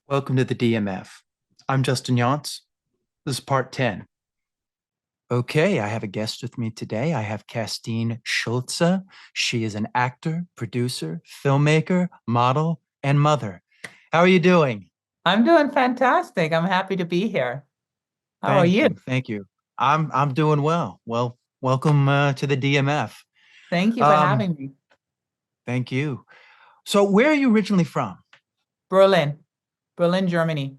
Welcome to the DMF. I'm Justin Younts. This is part 10. Okay, I have a guest with me today. I have Kerstin Schulze. She is an actor, producer, filmmaker, model, and mother. How are you doing? I'm doing fantastic. I'm happy to be here. How are Thank you? you. Thank you. I'm doing well. Well, welcome to the DMF. Thank you for Um, having me. Thank you. So, where are you originally from? Berlin, Berlin, Germany.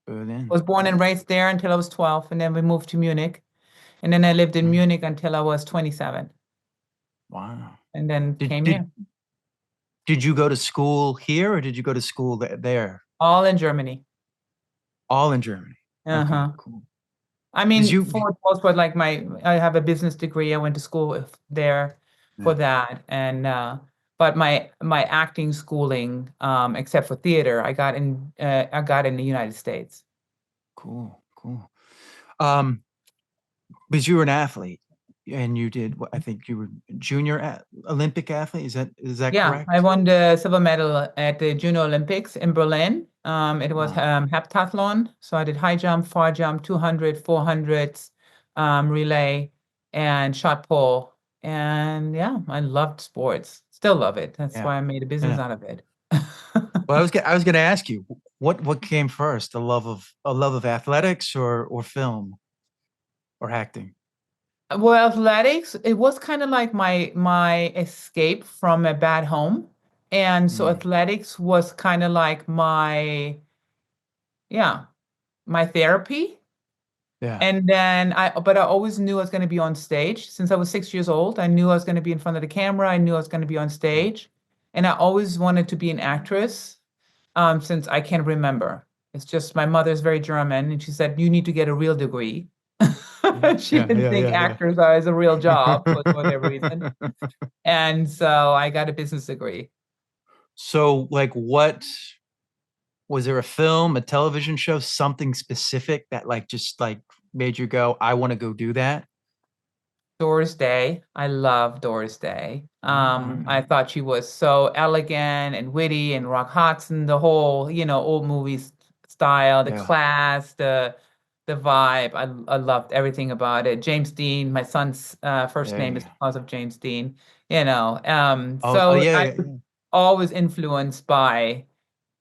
I Berlin. was born and raised there until I was 12, and then we moved to Munich. And then I lived in Mm, Munich until I was 27, wow. and then Did came did here, did you go to school here or did you go to school there? all in Germany. All in Germany. Okay, Uh-huh. cool. I Did mean, you? for the most part, like I have a business degree. I went to school there for Yeah, that, and but my acting schooling, except for theater, I got in the United States. cool, cool. Um, because you were an athlete and you did what I think you were junior Olympic athlete. Is that Yeah, I correct? won the silver medal at the Junior Olympics in Berlin. It was Wow. heptathlon. So I did high jump, far jump, 200, 400s, relay, and shot put. And yeah, I loved sports. Still love it. That's Yeah. why I made a business Yeah. out of it. Well, I was gonna ask you what came first, a love of athletics or film or acting? Well, athletics, it was kind of like my escape from a bad home. And so Mm, athletics was kind of like yeah, my therapy. yeah. And then but I always knew I was going to be on stage. Since I was 6 years old, I knew I was going to be in front of the camera. I knew I was going to be on Yeah. stage. And I always wanted to be an actress, since I can remember. It's just my mother's very German, and she said, you need to get a real degree. Yeah. She Yeah. didn't Yeah. think Yeah. actors are as a real job for whatever reason. Yeah. And so I got a business degree. So, like, what was there a film, a television show, something specific that like just like made you go, I want to go do that? Doris Day. I love Doris Day. Mm, I thought she was so elegant and witty and Rock Hudson, the whole, old movies style, the yeah. class, the vibe. I loved everything about it. James Dean, my son's first name is Yeah. because of James Dean, you know. Oh, So yeah, I yeah, was always influenced by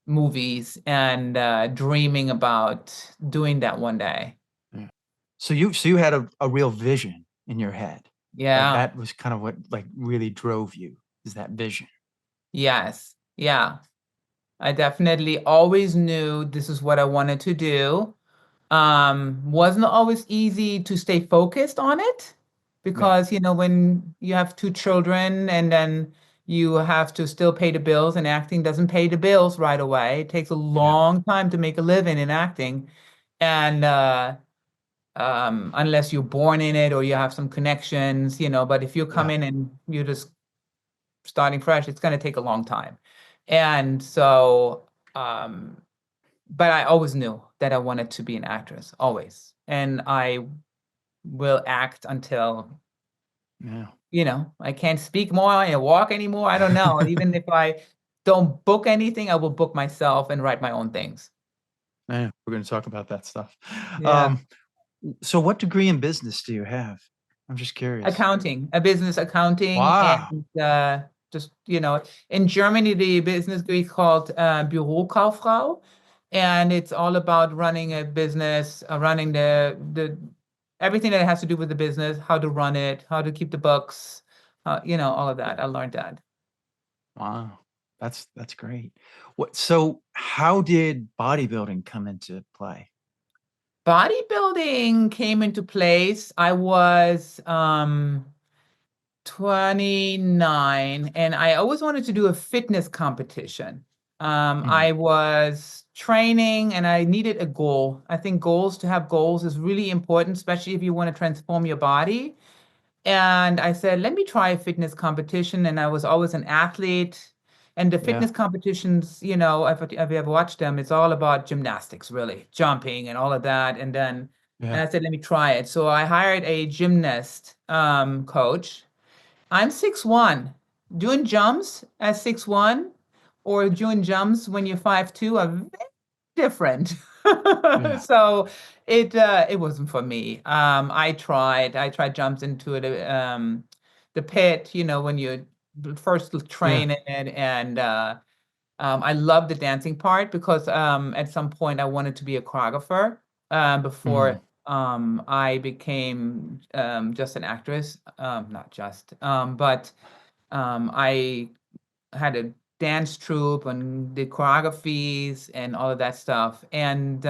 movies and dreaming about doing that one day. yeah. So you had a real vision in your head. That Yeah. that was kind of what like really drove you, is that vision. Yes. Yeah. I definitely always knew this is what I wanted to do. Wasn't always easy to stay focused on it Yeah. because, when you have two children and then you have to still pay the bills, and acting doesn't pay the bills right away. It takes a Yeah. long time to make a living in acting. And unless you're born in it or you have some connections, but if you come Yeah. in and you're just starting fresh, it's going to take a long time. And so, um, but I always knew that I wanted to be an actress, always. And I will act until, Yeah. I can't speak more and walk anymore. I don't know. Even if I don't book anything, I will book myself and write my own things. Yeah. We're going to talk about that stuff. Yeah. Um, so what degree in business do you have? I'm just curious. Accounting, a business accounting, Wow. and just, in Germany, the business degree is called Bürokauffrau, and it's all about running a business, running the everything that has to do with the business, how to run it, how to keep the books, all of that. I learned that. Wow. That's great. So how did bodybuilding come into play? Bodybuilding came into place. I was 29, and I always wanted to do a fitness competition. Mm, I was training and I needed a goal. I think to have goals is really important, especially if you want to transform your body. And I said, let me try a fitness competition. And I was always an athlete. And the yeah. fitness competitions, if you ever watched them, it's all about gymnastics, really, jumping and all of that. And Yeah. I said, let me try it. So I hired a gymnast coach. I'm 6'1". Doing jumps at 6'1", or doing jumps when you're 5'2" are different. Yeah. So it wasn't for me. I tried jumps into the pit, when you first Yeah. train it, and I love the dancing part because at some point I wanted to be a choreographer before Mm. I became just an actress. Not just, but I had a dance troupe and did choreographies and all of that stuff. And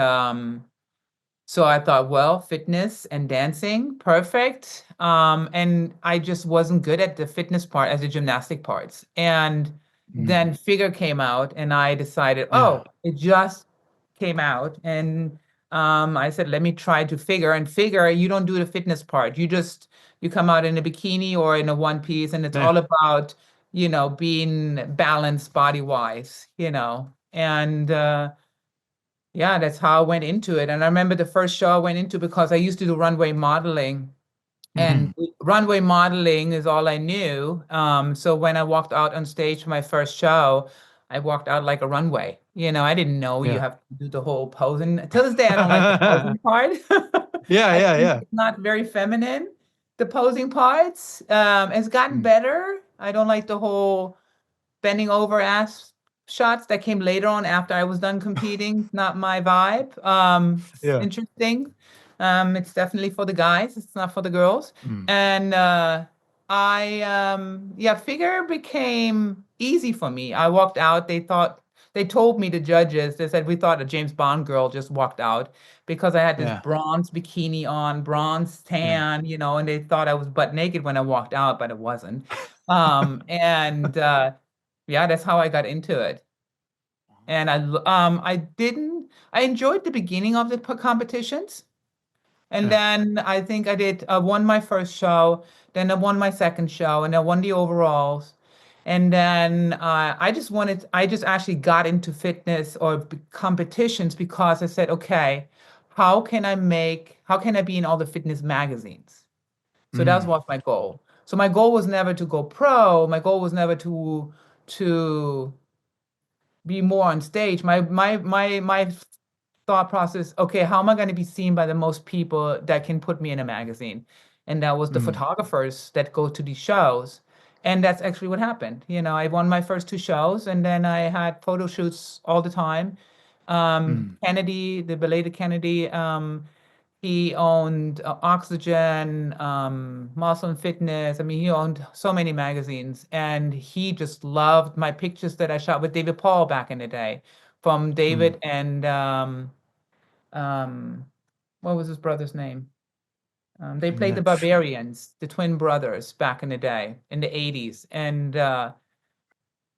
so I thought, well, fitness and dancing, perfect. And I just wasn't good at the fitness part as the gymnastic parts. And Mm. then figure came out, and I decided, Yeah. oh, it just came out. And I said, let me try to figure. And figure, you don't do the fitness part. You come out in a bikini or in a one piece, and it's Yeah. all about, being balanced body wise, And yeah, that's how I went into it. And I remember the first show I went into because I used to do runway modeling, and Hmm. runway modeling is all I knew. So when I walked out on stage for my first show, I walked out like a runway. I didn't know you Yeah. have to do the whole posing. To this day, I don't like the posing part. Yeah. I Yeah. think Yeah. it's not very feminine. The posing parts, it's gotten Mm. better. I don't like the whole bending over ass shots that came later on after I was done competing. Not my vibe. It's Yeah. interesting. It's definitely for the guys. It's not for the girls. Mm. And yeah, figure became easy for me. I walked out. They told me, the judges, they said we thought a James Bond girl just walked out because I had this Yeah. bronze bikini on, bronze Yeah. tan, and they thought I was butt naked when I walked out, but it wasn't. And yeah, that's how I got into it. And I enjoyed the beginning of the competitions. And Yeah. then I think I won my first show, then I won my second show, and I won the overalls. And then I just actually got into fitness or competitions because I said, okay, how can I be in all the fitness magazines? So that Mm. was my goal. So my goal was never to go pro. My goal was never to be more on stage. My thought process, okay, how am I going to be seen by the most people that can put me in a magazine? And that was the Mm. photographers that go to these shows. And that's actually what happened. I won my first two shows, and then I had photo shoots all the time. Mm. Kennedy, the belated Kennedy, he owned Oxygen, Muscle and Fitness. I mean, he owned so many magazines, and he just loved my pictures that I shot with David Paul back in the day, from Mm. David and um, what was his brother's name? They I'm played the not sure. Barbarians, the twin brothers, back in the day, in the 80s, and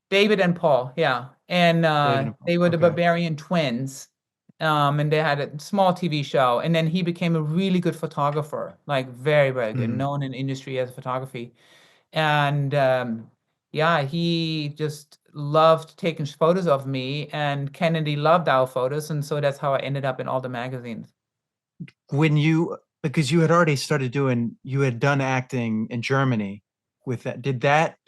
David and Paul, yeah. And David and Paul. they were the Okay. Barbarian twins. And they had a small TV show. And then he became a really good photographer, like very, very good, Mm. known in industry as photography. And yeah, he just loved taking photos of me, and Kennedy loved our photos. And so that's how I ended up in all the magazines. When because you had done acting in Germany with that, did that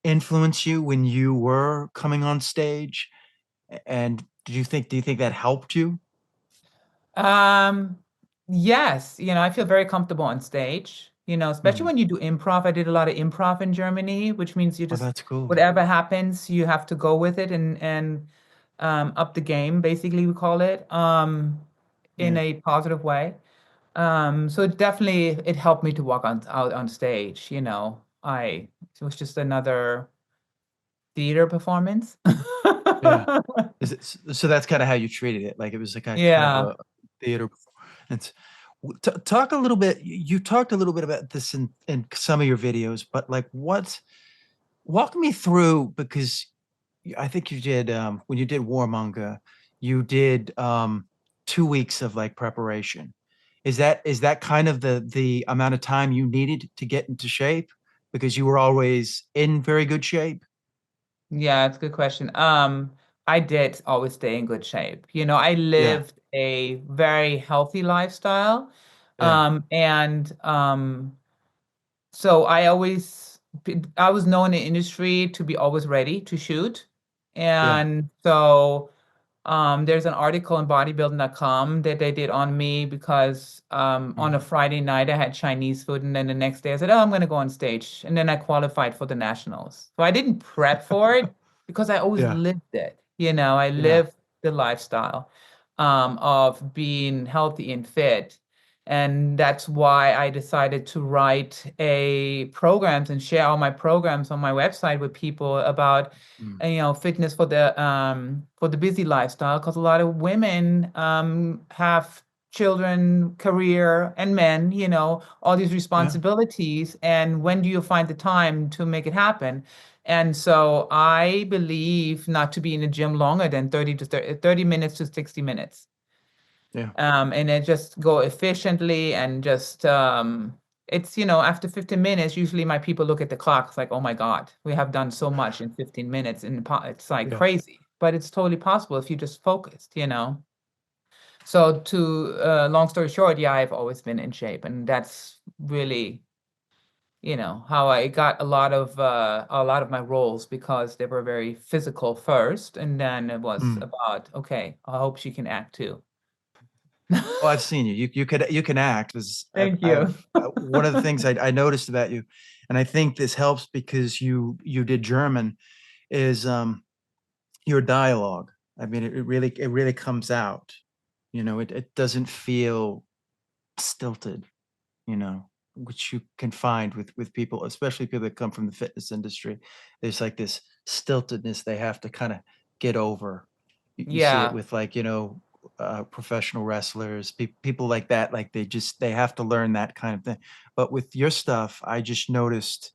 influence you when you were coming on stage? And do you think that helped you? Um, yes, I feel very comfortable on stage, especially Mm. when you do improv. I did a lot of improv in Germany, which means Oh, that's cool. whatever happens, you have to go with it and up the game, basically we call it, in Yeah. a positive way. So it helped me to walk out on stage, it was just another theater performance. Yeah. So that's kind of how you treated it. Like it was like a kind of Yeah. a theater performance. Talk a little bit. You talked a little bit about this in some of your videos, but like walk me through because I think you did when you did War Manga, you did 2 weeks of like preparation. Is that kind of the amount of time you needed to get into shape because you were always in very good shape? Yeah, it's a good question. I did always stay in good shape. I Yeah, lived a very healthy lifestyle. yeah, And so I was known in the industry to be always ready to shoot. yeah. And so There's an article on bodybuilding.com that they did on me because on a Friday night I had Chinese food, and then the next day I said, "Oh, I'm going to go on stage," and then I qualified for the nationals. So I didn't prep for it because I always Yeah. lived it. I Yeah. lived the lifestyle of being healthy and fit. And that's why I decided to write a programs and share all my programs on my website with people about Mm. fitness for the busy lifestyle, because a lot of women have children, career, and men, all these Yeah. responsibilities. And when do you find the time to make it happen? And so I believe not to be in the gym longer than 30 minutes to 60 minutes. Yeah. And then just go efficiently and just it's after 15 minutes usually my people look at the clock. It's like, oh my God, we have done so much in 15 minutes, and it's like Yeah. crazy, but it's totally possible if you just focused. So to long story short, yeah, I've always been in shape, and that's really how I got a lot of my roles, because they were very physical first, and then it was Mm. about, okay, I hope she can act too. Well, I've seen you. You can act. Because Thank you. one of the things I noticed about you, and I think this helps because you did German, is your dialogue. I mean, it really comes out. It doesn't feel stilted. Which you can find with people, especially people that come from the fitness industry. There's like this stiltedness they have to kind of get over. You see it Yeah. with, like, professional wrestlers, people like that. Like they have to learn that kind of thing. But with your stuff, I just noticed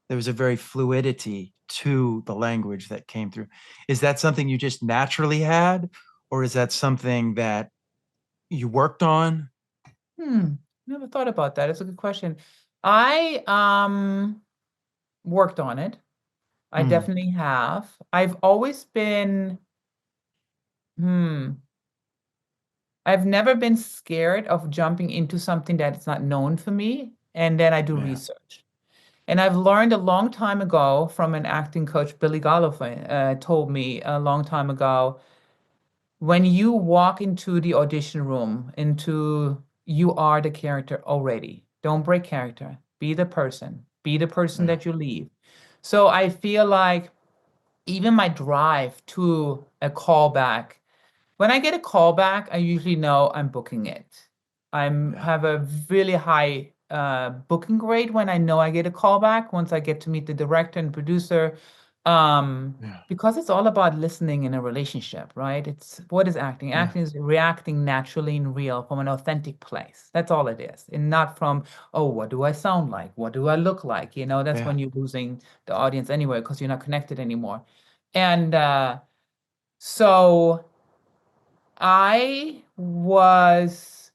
there was a very fluidity to the language that came through. Is that something you just naturally had, or is that something that you worked on? Never thought about that. It's a good question. I worked on it. I Mm, definitely have. I've always been, hmm, I've never been scared of jumping into something that is not known for me, and then I do yeah, research. And I've learned a long time ago from an acting coach, Billy Galloway, told me a long time ago, when you walk into the audition room, you are the character already. Don't break character. Be the person. Be the person yeah, that you leave. So I feel like even my drive to a callback, when I get a callback, I usually know I'm booking it. I'm yeah, have a really high booking rate when I know I get a callback, once I get to meet the director and producer. yeah, Because it's all about listening in a relationship, right? It's what is acting? yeah, Acting is reacting naturally and real from an authentic place. That's all it is. And not from, oh, what do I sound like? What do I look like? That's yeah. when you're losing the audience anyway, because you're not connected anymore. And so I was,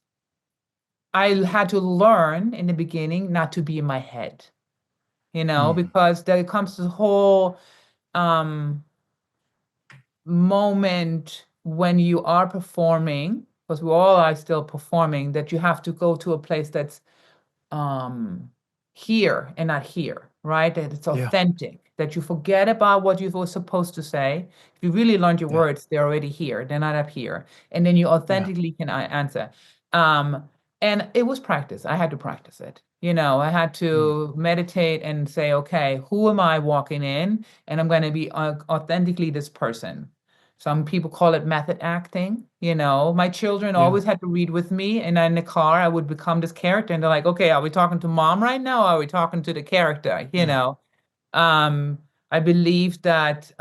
I had to learn in the beginning not to be in my head, Mm, because there comes this whole um, moment when you are performing, because we all are still performing, that you have to go to a place that's um here and not here, right? That it's yeah, authentic, that you forget about what you were supposed to say. If you really learned your yeah, words, they're already here, they're not up here. And then you yeah. authentically can answer. Um, and it was practice. I had to practice it. I had Mm, to meditate and say, okay, who am I walking in? And I'm going to be authentically this person. Some people call it method acting. My children yeah, always had to read with me, and in the car, I would become this character, and they're like, "Okay, are we talking to mom right now? Or are we talking to the character?" yeah. Um, I believe that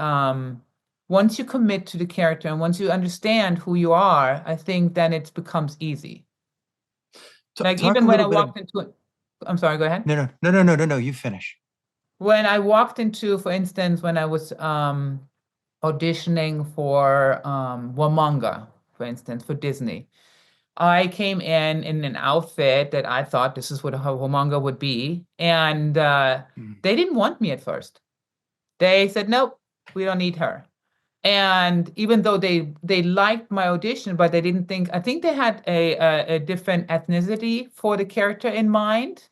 once you commit to the character and once you understand who you are, I think then it becomes easy. Like Talk a even when I little bit walked into it, I'm sorry, go ahead. no, no, no, no, no, no, no. You finish. When I walked into, for instance, when I was auditioning for Manga, for instance, for Disney. I came in an outfit that I thought this is what a manga would be, and Mm, they didn't want me at first. They said, "Nope, we don't need her." And even though they liked my audition, but they didn't think. I think they had a different ethnicity for the character in mind.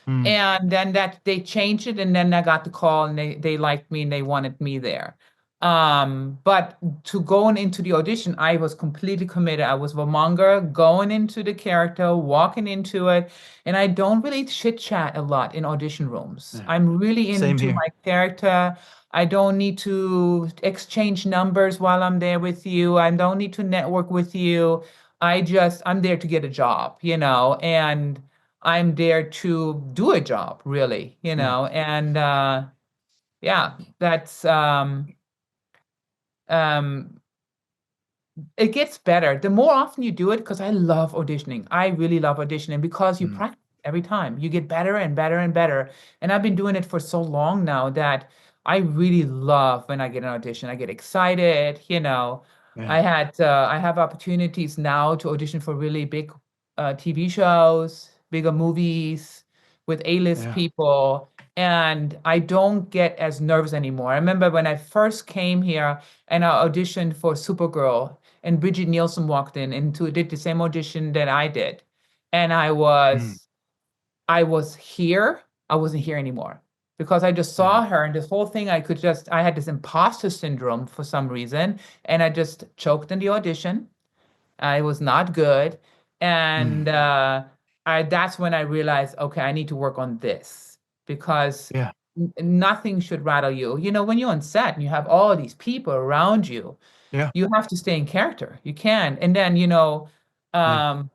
mm, And then that they changed it, and then I got the call, and they liked me and they wanted me there. But to going into the audition, I was completely committed. I was Manga, going into the character, walking into it, and I don't really chit chat a lot in audition rooms. Yeah. I'm really Same into here. my character. I don't need to exchange numbers while I'm there with you. I don't need to network with you. I'm there to get a job, and I'm there to do a job, really, Yeah. and yeah, that's um it gets better the more often you do it, because I love auditioning. I really love auditioning because you Mm. practice every time. You get better and better and better. And I've been doing it for so long now that I really love when I get an audition. I get excited, Yeah. I have opportunities now to audition for really big TV shows, bigger movies with A-list Yeah. people. And I don't get as nervous anymore. I remember when I first came here and I auditioned for Supergirl, and Bridget Nielsen walked in and did the same audition that I did. And Mm. I was here. I wasn't here anymore because I just Yeah. saw her, and this whole thing I had this imposter syndrome for some reason, and I just choked in the audition. I was not good. Mm. And that's when I realized, okay, I need to work on this because Yeah. nothing should rattle you. When you're on set and you have all these people around you, Yeah. you have to stay in character. You can. And then, Yeah. um,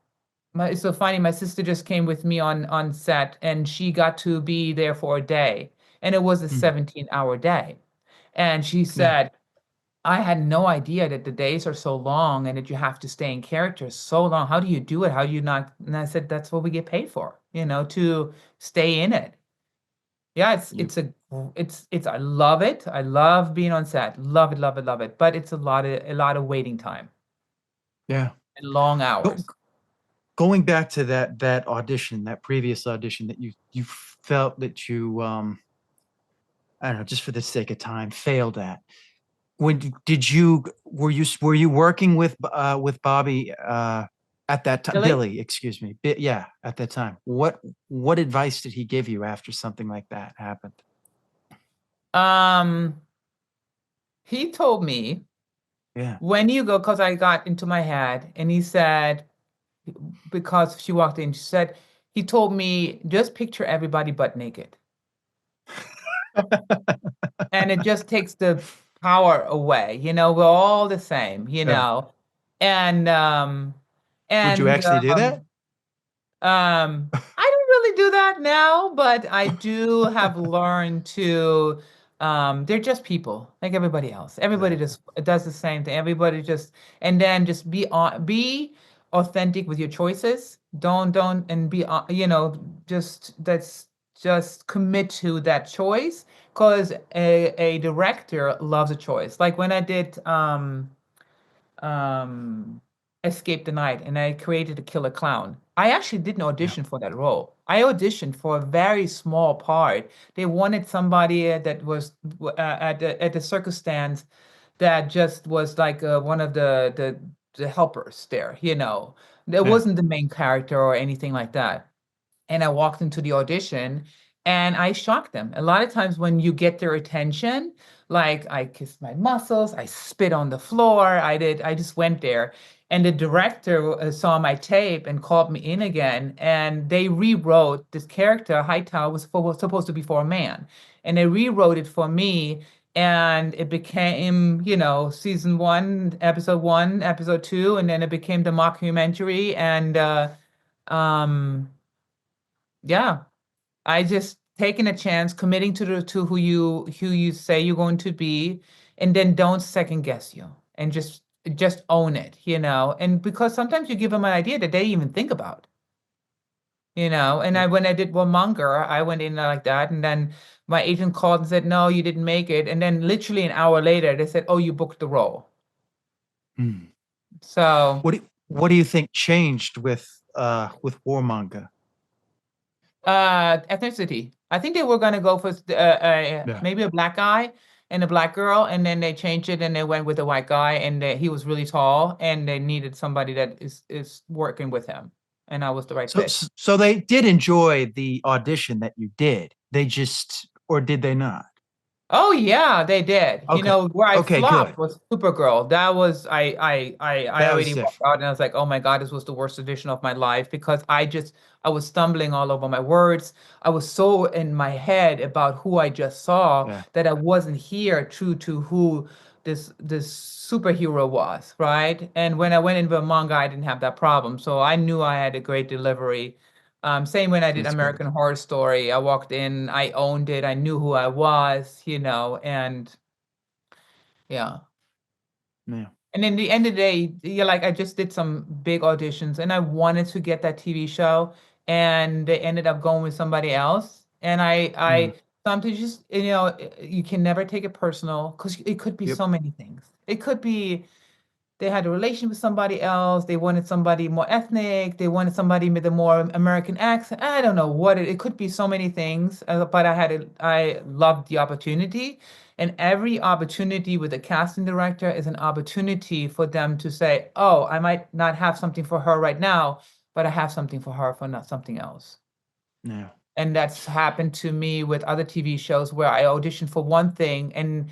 it's so funny. My sister just came with me on set, and she got to be there for a day, and it was a Mm. 17-hour day. And she Yeah. said, I had no idea that the days are so long and that you have to stay in character so long. How do you do it? How do you not? And I said, that's what we get paid for, to stay in it. Yeah, You. I love it. I love being on set. Love it, love it, love it. But it's a lot of waiting time Yeah. and long Go, hours. going back to that audition, that previous audition that you felt that you I don't know, just for the sake of time, failed at. When did you were you working with Bobby at that time? Really? Billy, excuse me. Yeah, at that time. What advice did he give you after something like that happened? Um, he told me Yeah. when you go, because I got into my head, and he said, because she walked in, she said, he told me, just picture everybody butt naked. And it just takes the power away. We're all the same, Yeah. and Would you and actually do that? I don't really do that now, but I do have learned to, they're just people like everybody else. Everybody Exactly. just does the same thing. Everybody just, and then just be authentic with your choices. Don't, and be, just commit to that choice, because a director loves a choice. Like when I did, um Escape the Night, and I created a killer clown. I actually didn't Yeah. audition for that role. I auditioned for a very small part. They wanted somebody that was at the circus stands, that just was like one of the helpers there. There Yeah. wasn't the main character or anything like that. And I walked into the audition and I shocked them. A lot of times when you get their attention, like I kissed my muscles, I spit on the floor, I just went there. And the director saw my tape and called me in again. And they rewrote this character. Hightower was supposed to be for a man. And they rewrote it for me. And it became, season one, episode two, and then it became the mockumentary. And yeah, I just taking a chance, committing to who you say you're going to be, and then don't second guess you, and just own it. And because sometimes you give them an idea that they even think about. And Yeah. when I did one Manga, I went in like that, and then my agent called and said, "No, you didn't make it." And then literally an hour later, they said, "Oh, you booked the role." Hmm. So What do you think changed with Warmonger? ethnicity. I think they were gonna go for Yeah. maybe a black guy and a black girl, and then they changed it and they went with a white guy, and he was really tall, and they needed somebody that is working with him, and I was the right So fit. so they did enjoy the audition that you did. They just or did they not? Oh yeah, they did. You Okay. know, where I Okay, good. flopped was Supergirl. That was I That was already walked different. out and I was like, oh my God, this was the worst edition of my life because I was stumbling all over my words. I was so in my head about who I just saw Yeah. that I wasn't here true to who this superhero was, right? And when I went into a manga, I didn't have that problem. So I knew I had a great delivery. Same when I did That's good. American Horror Story. I walked in, I owned it, I knew who I was, and yeah. Yeah. And in the end of the day, you're like, I just did some big auditions and I wanted to get that TV show, and they ended up going with somebody else. And Mm. I sometimes just, you can never take it personal because it could be Yep. so many things. It could be they had a relation with somebody else. They wanted somebody more ethnic. They wanted somebody with a more American accent. I don't know what it could be so many things, but I loved the opportunity. And every opportunity with a casting director is an opportunity for them to say, oh, I might not have something for her right now, but I have something for her for not something else. Yeah. And that's happened to me with other TV shows where I auditioned for one thing and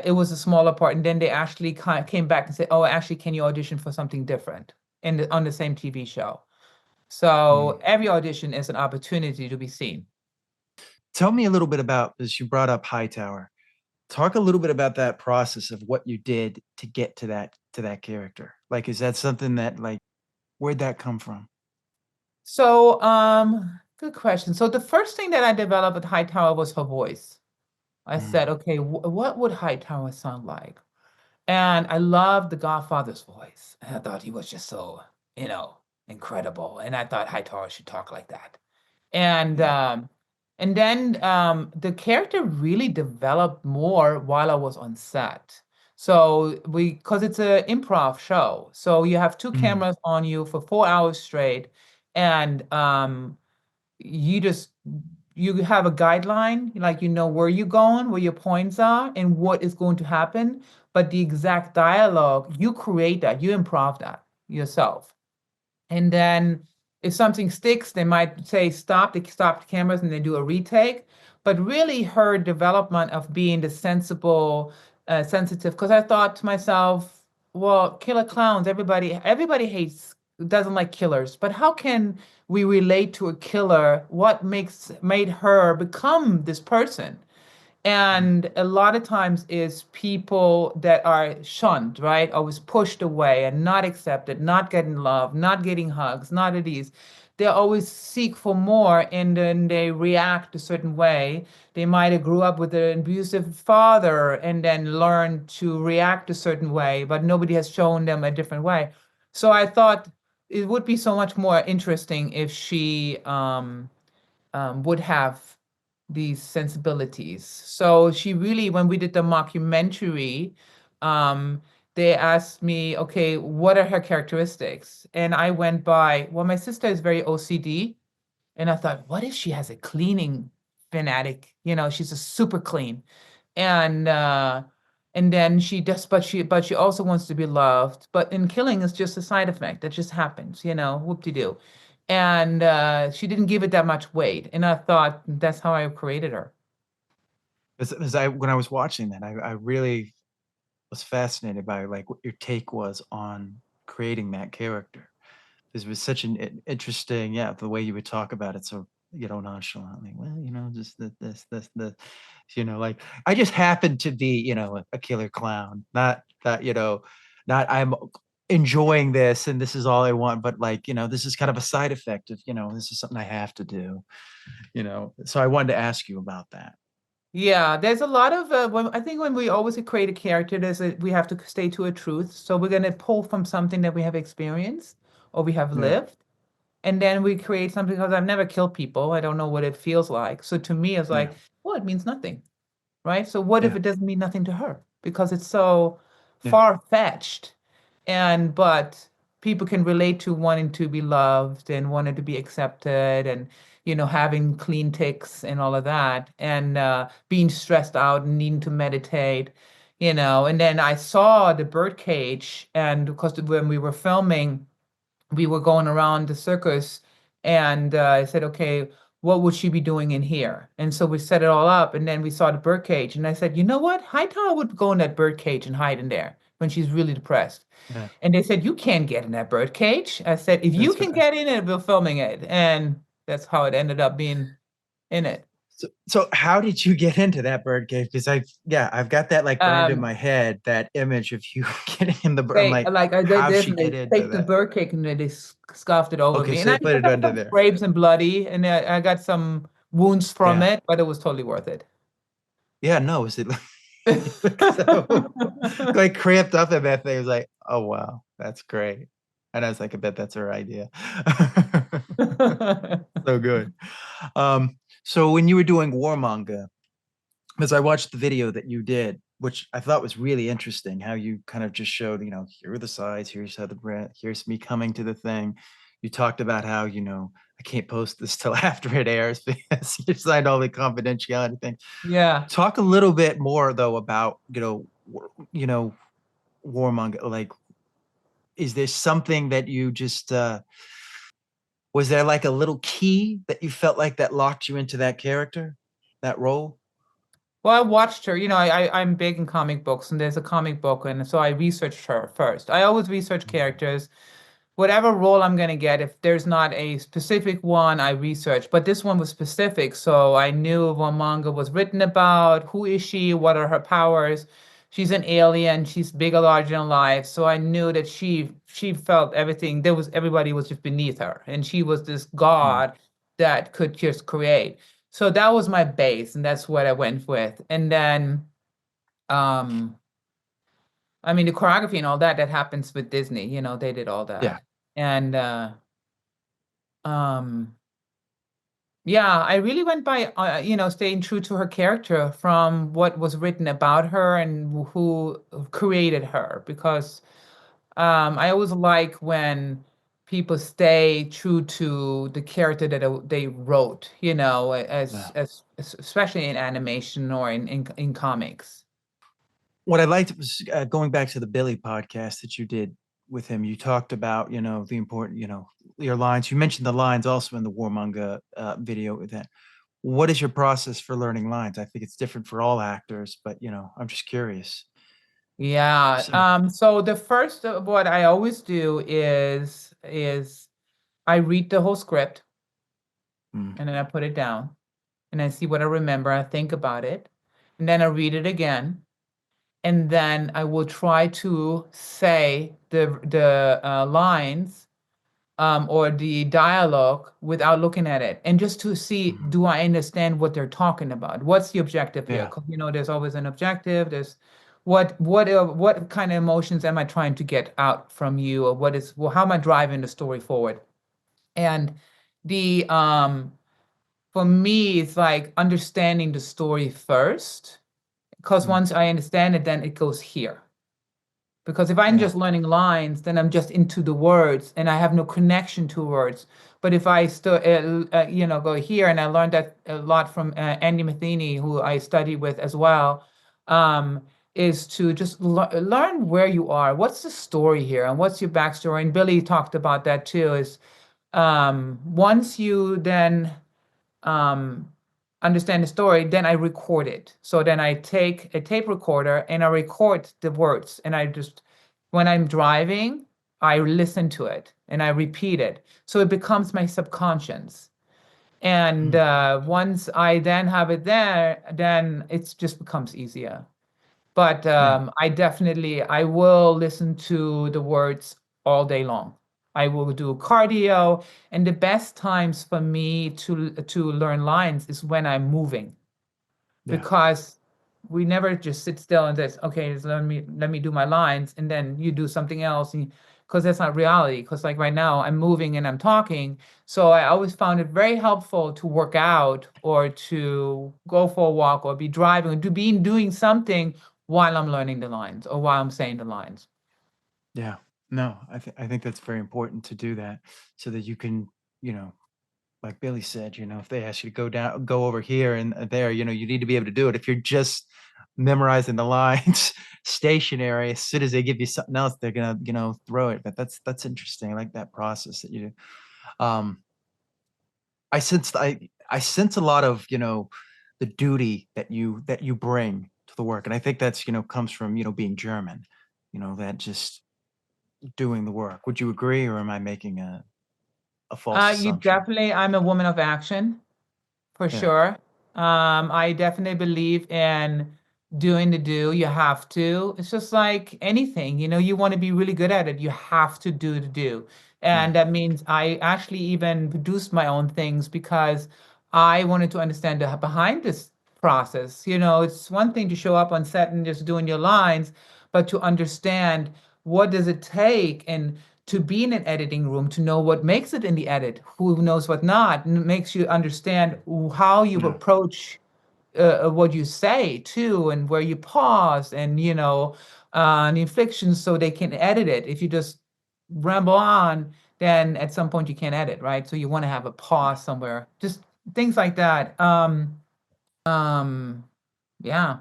it was a smaller part, and then they actually came back and said, "Oh, actually, can you audition for something different on the same TV show?" Mm. So every audition is an opportunity to be seen. Tell me a little bit about, as you brought up Hightower. Talk a little bit about that process of what you did to get to that character. Like, is that something that, like, where'd that come from? So, good question. So the first thing that I developed with Hightower was her voice. I Mm. said, okay, what would Hightower sound like? And I loved the Godfather's voice. And I thought he was just so, you know, incredible. And I thought Hightower should talk like that. And Yeah. um, and then the character really developed more while I was on set. So because it's an improv show, so you have two Mm. cameras on you for 4 hours straight, and you just you have a guideline, like you know where you're going, where your points are, and what is going to happen. But the exact dialogue, you create that, you improv that yourself. And then if something sticks, they might say stop, they stop the cameras and they do a retake. But really her development of being the sensitive, because I thought to myself, well, killer clowns, everybody hates, doesn't like killers, but how can we relate to a killer? What made her become this person? Mm. And a lot of times is people that are shunned, right? Always pushed away and not accepted, not getting love, not getting hugs, not at ease. They always seek for more and then they react a certain way. They might have grew up with an abusive father and then learned to react a certain way, but nobody has shown them a different way. So I thought it would be so much more interesting if she would have these sensibilities. So she really, when we did the mockumentary, um, they asked me, okay, what are her characteristics? And I went by, well, my sister is very OCD. And I thought, what if she has a cleaning fanatic? She's a super clean. And and then she does, but she also wants to be loved. But in killing is just a side effect that just happens, whoop-de-doo. And she didn't give it that much weight. And I thought that's how I created her. As I when I was watching that, I really was fascinated by, like, what your take was on creating that character. This was such an interesting, yeah, the way you would talk about it so, nonchalantly. Well, just this, like, I just happen to be, a killer clown, not that, not I'm enjoying this and this is all I want, but, like, this is kind of a side effect of, this is something I have to do, So I wanted to ask you about that. Yeah, there's a lot of I think when we always create a character, we have to stay to a truth. So we're gonna pull from something that we have experienced or we have Yeah, lived. And then we create something because I've never killed people. I don't know what it feels like. So to me, it's yeah, like, well, it means nothing, right? So what if yeah, it doesn't mean nothing to her? Because it's so yeah. far-fetched. But people can relate to wanting to be loved and wanting to be accepted and having clean ticks and all of that and being stressed out and needing to meditate. And then I saw the birdcage, and because when we were filming we were going around the circus, and I said, okay, what would she be doing in here? And so we set it all up, and then we saw the birdcage, and I said, you know what? Hightower would go in that birdcage and hide in there when she's really depressed. Yeah. And they said, you can't get in that birdcage. I said, if you That's can right. get in it, we're filming it. And that's how it ended up being in it. So how did you get into that bird cage? Because I've got that like burned in Um, my head, that image of you getting in the bird. I'm they like, like I did how'd this, she and get they into take the that? birdcage and they scarfed it over Okay, me. so And I, they put I it got under some there. scrapes and bloody, and I got some wounds from Yeah. it, but it was totally worth it. Yeah, no, is it like you look so like cramped up in that thing? It was like, oh wow, that's great. And I was like, I bet that's her idea. So good. So when you were doing war manga, because I watched the video that you did, which I thought was really interesting, how you kind of just showed, here are the sides, here's how the brand, here's me coming to the thing. You talked about how, I can't post this till after it airs because you signed all the confidentiality things. Yeah. Talk a little bit more though about, war manga. Like, is there something that you just was there like a little key that you felt like that locked you into that character, that role? Well, I watched her. I'm big in comic books, and there's a comic book, and so I researched her first. I always research characters. Whatever role I'm gonna get, if there's not a specific one, I research. But this one was specific, so I knew what manga was written about. Who is she? What are her powers? She's an alien. She's bigger, larger than life. So I knew that she felt everything. Everybody was just beneath her, and she was this Mm, god that could just create. So that was my base, and that's what I went with. And then, um, I mean, the choreography and all that happens with Disney. They did all yeah. that. And um, yeah, I really went by staying true to her character from what was written about her and who created her, because I always like when people stay true to the character that they wrote, Yeah. especially in animation or in comics. What I liked was going back to the Billy podcast that you did with him. You talked about, the important, your lines. You mentioned the lines also in the Warmonger video with that. What is your process for learning lines? I think it's different for all actors, but I'm just curious. Yeah. So, So the first of what I always do is I read the whole script, mm, and then I put it down, and I see what I remember. I think about it, and then I read it again, and then I will try to say the lines, or the dialogue without looking at it, and just to see, mm, do I understand what they're talking about? What's the objective here? yeah, Because there's always an objective. There's what kind of emotions am I trying to get out from you, or how am I driving the story forward? And the for me, it's like understanding the story first, because mm, once I understand it, then it goes here. Because if I'm yeah, just learning lines, then I'm just into the words and I have no connection to words. But if I still, go here, and I learned that a lot from Andy Matheny, who I study with as well, um, is to just learn where you are. What's the story here, and what's your backstory? And Billy talked about that too. Is once you then um, understand the story, then I record it. So then I take a tape recorder and I record the words. And when I'm driving, I listen to it and I repeat it. So it becomes my subconscious. And mm, once I then have it there, then it just becomes easier. But yeah, I will listen to the words all day long. I will do cardio, and the best times for me to learn lines is when I'm moving, yeah, because we never just sit still and says, okay, just let me do my lines, and then you do something else, because that's not reality. Because like right now, I'm moving and I'm talking, so I always found it very helpful to work out or to go for a walk or be driving or to be doing something while I'm learning the lines or while I'm saying the lines. yeah. No, I think that's very important to do that so that you can, you know, like Billy said, if they ask you to go over here and there, you need to be able to do it. If you're just memorizing the lines stationary, as soon as they give you something else, they're gonna, throw it. But that's interesting. I like that process that you do. Um, I sensed I sense a lot of, the duty that you bring to the work. And I think that's, comes from, being German, that just doing the work. Would you agree, or am I making a false You assumption? definitely, I'm a woman of action. For Yeah. sure. I definitely believe in doing the do. You have to. It's just like anything, you want to be really good at it. You have to do the do. Yeah. And that means I actually even produced my own things because I wanted to understand the behind this process. It's one thing to show up on set and just doing your lines, but to understand what does it take and to be in an editing room, to know what makes it in the edit, who knows what not, and it makes you understand how you Yeah. approach what you say too, and where you pause, and the inflections, so they can edit it. If you just ramble on, then at some point you can't edit, right? So you want to have a Yeah. pause somewhere, just things like that. Um, yeah.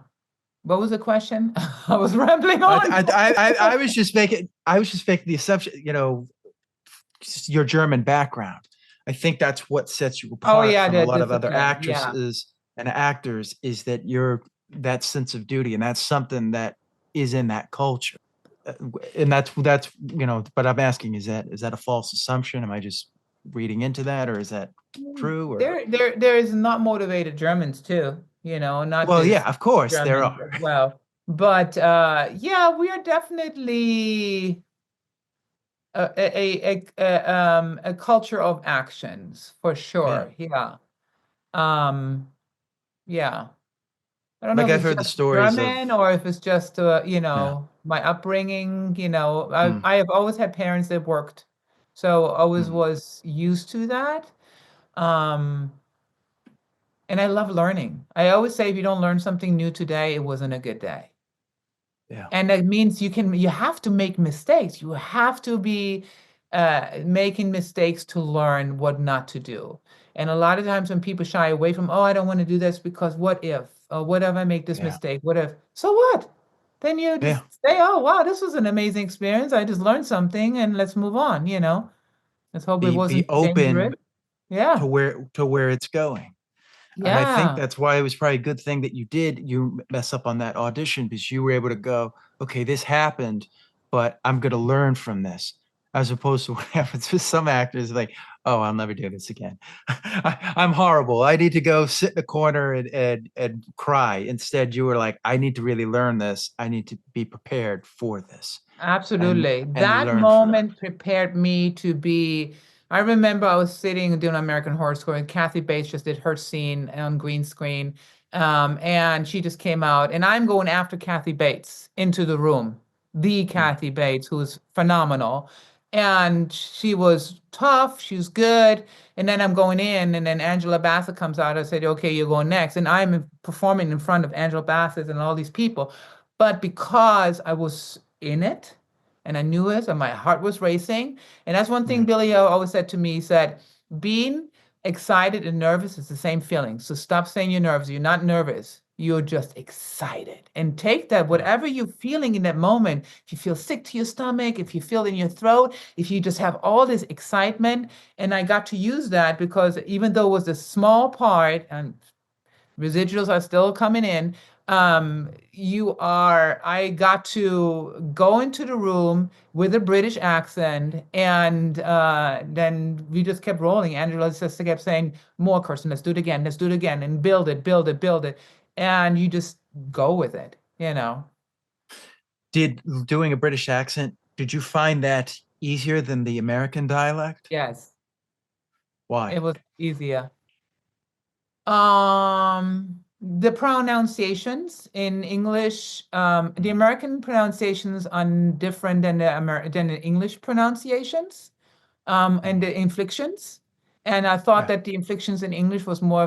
What was the question? I was rambling I, on. I, I was just making the assumption, your German background. I think that's what sets you Oh apart yeah, from a the lot of other discipline. Yeah. actresses and actors, is that you're that sense of duty, and that's something that is in that culture. Uh, And that's but I'm asking, is that a false assumption? Am I just reading into that, or is that true? Or There is not motivated Germans too, not well, yeah, just of course there Germans are. as well. But yeah, we are definitely a culture of actions for Yeah. sure. Yeah. Um, yeah. I don't know Like if I've it's heard the just stories of, German or if it's just yeah. my upbringing. I Mm, I have always had parents that worked, so I always mm, was used to that. Um, And I love learning. I always say if you don't learn something new today, it wasn't a good day. yeah. And that means you have to make mistakes. You have to be making mistakes to learn what not to do. And a lot of times when people shy away from, oh, I don't want to do this because what if? Or what if I make this Yeah. mistake? What if? So what? Then you Yeah. just say, oh, wow, this was an amazing experience. I just learned something and let's move on. Let's hope it Be wasn't dangerous. open to Yeah. where it's going. And I think Yeah. that's why it was probably a good thing that you mess up on that audition, because you were able to go, okay, this happened, but I'm going to learn from this. As opposed to what happens with some actors, like, oh, I'll never do this again. I'm horrible. I need to go sit in a corner and cry. Instead, you were like, I need to really learn this. I need to be prepared for this, and Absolutely. and That learn from it. moment prepared me to be. I remember I was sitting and doing American Horror Story, and Kathy Bates just did her scene on green screen. And she just came out, and I'm going after Kathy Bates into the room, the Yeah. Kathy Bates, who was phenomenal. And she was tough, she was good. And then I'm going in, and then Angela Bassett comes out. I said, okay, you're going next. And I'm performing in front of Angela Bassett and all these people. But because I was in it and I knew it and my heart was racing. And that's one thing Yeah. Billy always said to me. He said, being excited and nervous is the same feeling. So stop saying you're nervous. You're not nervous. You're just excited. And take that, Yeah. whatever you're feeling in that moment, if you feel sick to your stomach, if you feel in your throat, if you just have all this excitement. And I got to use that because even though it was a small part, and residuals are still coming in. I got to go into the room with a British accent, and then we just kept rolling. Angela just kept saying, more, Kirsten, let's do it again, let's do it again, and build it, build it, build it. And you just go with it. Did doing a British accent, did you find that easier than the American dialect? Yes, Why? it was easier. The pronunciations in English, the Mm, American pronunciations are different than the English pronunciations, and mm, the inflections. And I thought yeah. that the inflections in English was more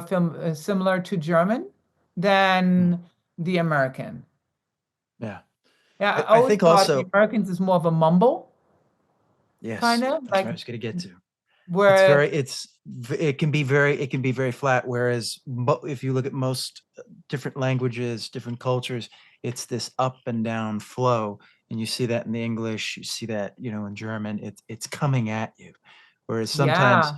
similar to German Mm, than the American. yeah. Yeah, I I always think thought the also, Americans is more of a mumble, kind yes, of that's what like I was going to get to. It's where, very, it can be very flat. Whereas if you look at most different languages, different cultures, it's this up and down flow. And you see that in the English, you see that, in German, it's coming at you. Whereas sometimes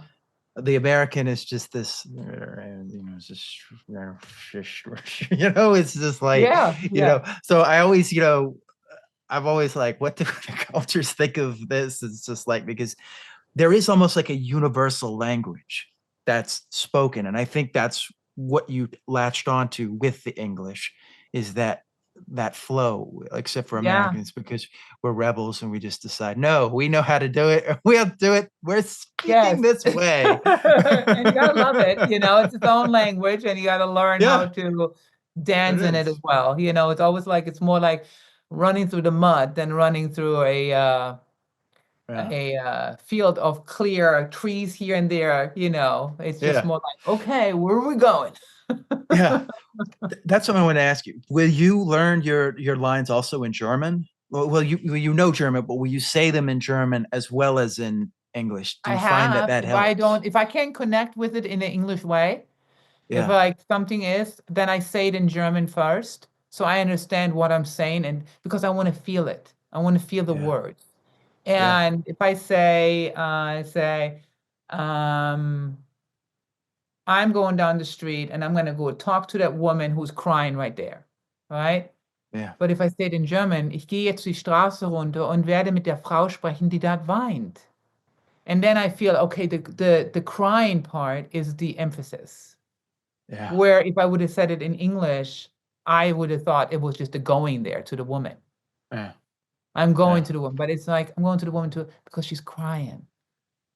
yeah, the American is just this, it's just, it's just like, Yeah. so I always, I'm always like, what do the cultures think of this? It's just like, because there is almost like a universal language that's spoken. And I think that's what you latched onto with the English, is that flow, except for Yeah. Americans, because we're rebels and we just decide, no, we know how to do it. We'll do it. We're speaking Yes. this way. And you gotta love it. It's its own language, and you gotta learn how Yeah, to it dance in it as is. well. It's always like it's more like running through the mud than running through Yeah. a field of clear trees here and there. It's just Yeah. more like, okay, where are we going? Yeah. That's what I want to ask you. Will you learn your lines also in German? Well, you know German, but will you say them in German as well as in English? Do I you find that have. that helps? If I can connect with it in an English way, if Yeah, like something is, then I say it in German first, so I understand what I'm saying, and because I want to feel it, I want to feel the yeah, words. yeah, And if I say, um, I'm going down the street and I'm going to go talk to that woman who's crying right there, right? yeah, But if I say it in German, ich gehe jetzt die Straße runter und werde mit der Frau sprechen, die dort weint. And then I feel, okay, the crying part is the emphasis. yeah, Where if I would have said it in English, I would have thought it was just the going there to the woman. yeah, I'm going yeah, to the woman, but it's like I'm going to the woman too because she's crying,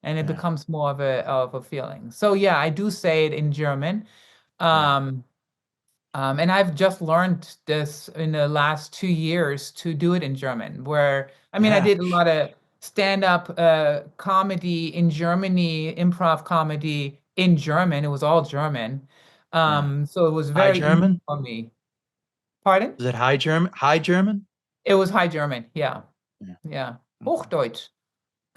and it yeah, becomes more of a feeling. So yeah, I do say it in German. yeah, Um, and I've just learned this in the last 2 years to do it in German, where I mean, I yeah, did a lot of stand-up comedy in Germany, improv comedy in German. It was all German. yeah. So it was High very easy German? for me. Pardon? Is it High German? High German? It was High German. Yeah. Yeah. Yeah. Okay. Hochdeutsch.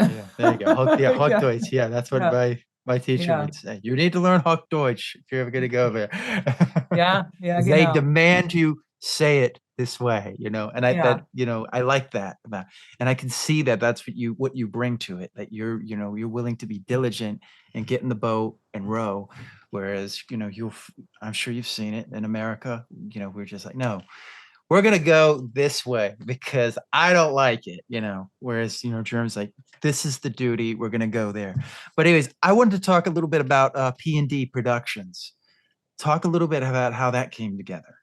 Yeah, there you go. Yeah, Yeah. Hochdeutsch. Yeah, that's what Yeah. my teacher Yeah. would say. You need to learn Hochdeutsch if you're ever going to go there. Yeah. Yeah. They Genau. demand you say it this way, and Yeah. I like that about, and I can see that that's what you bring to it, that you're willing to be diligent and get in the boat and row, whereas, I'm sure you've seen it in America, we're just like, no, we're gonna go this way because I don't like it, Whereas, Germ's like, this is the duty, we're gonna go there. But anyways, I wanted to talk a little bit about P&D Productions. Talk a little bit about how that came together.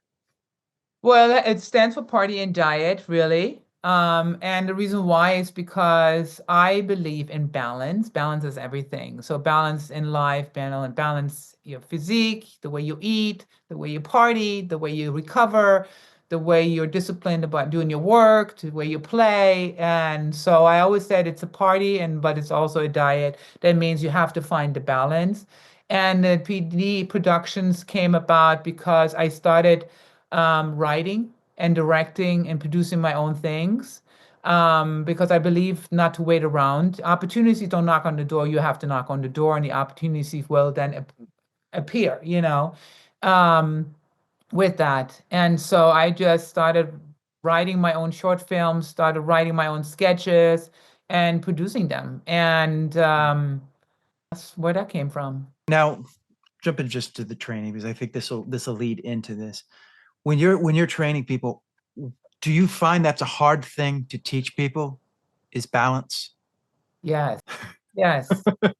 Well, it stands for Party and Diet, really. And the reason why is because I believe in balance. Balance is everything. So balance in life, balance your physique, the way you eat, the way you party, the way you recover, the way you're disciplined about doing your work, the way you play. And so I always said it's a party, but it's also a diet. That means you have to find the balance. And the PD Productions came about because I started writing and directing and producing my own things, because I believe not to wait around. Opportunities don't knock on the door. You have to knock on the door, and the opportunities will then appear, um, with that. And so I just started writing my own short films, started writing my own sketches and producing them. And that's where that came from. Now, jumping just to the training, because I think this will lead into this. When you're training people, do you find that's a hard thing to teach people, is balance? Yes. Yes.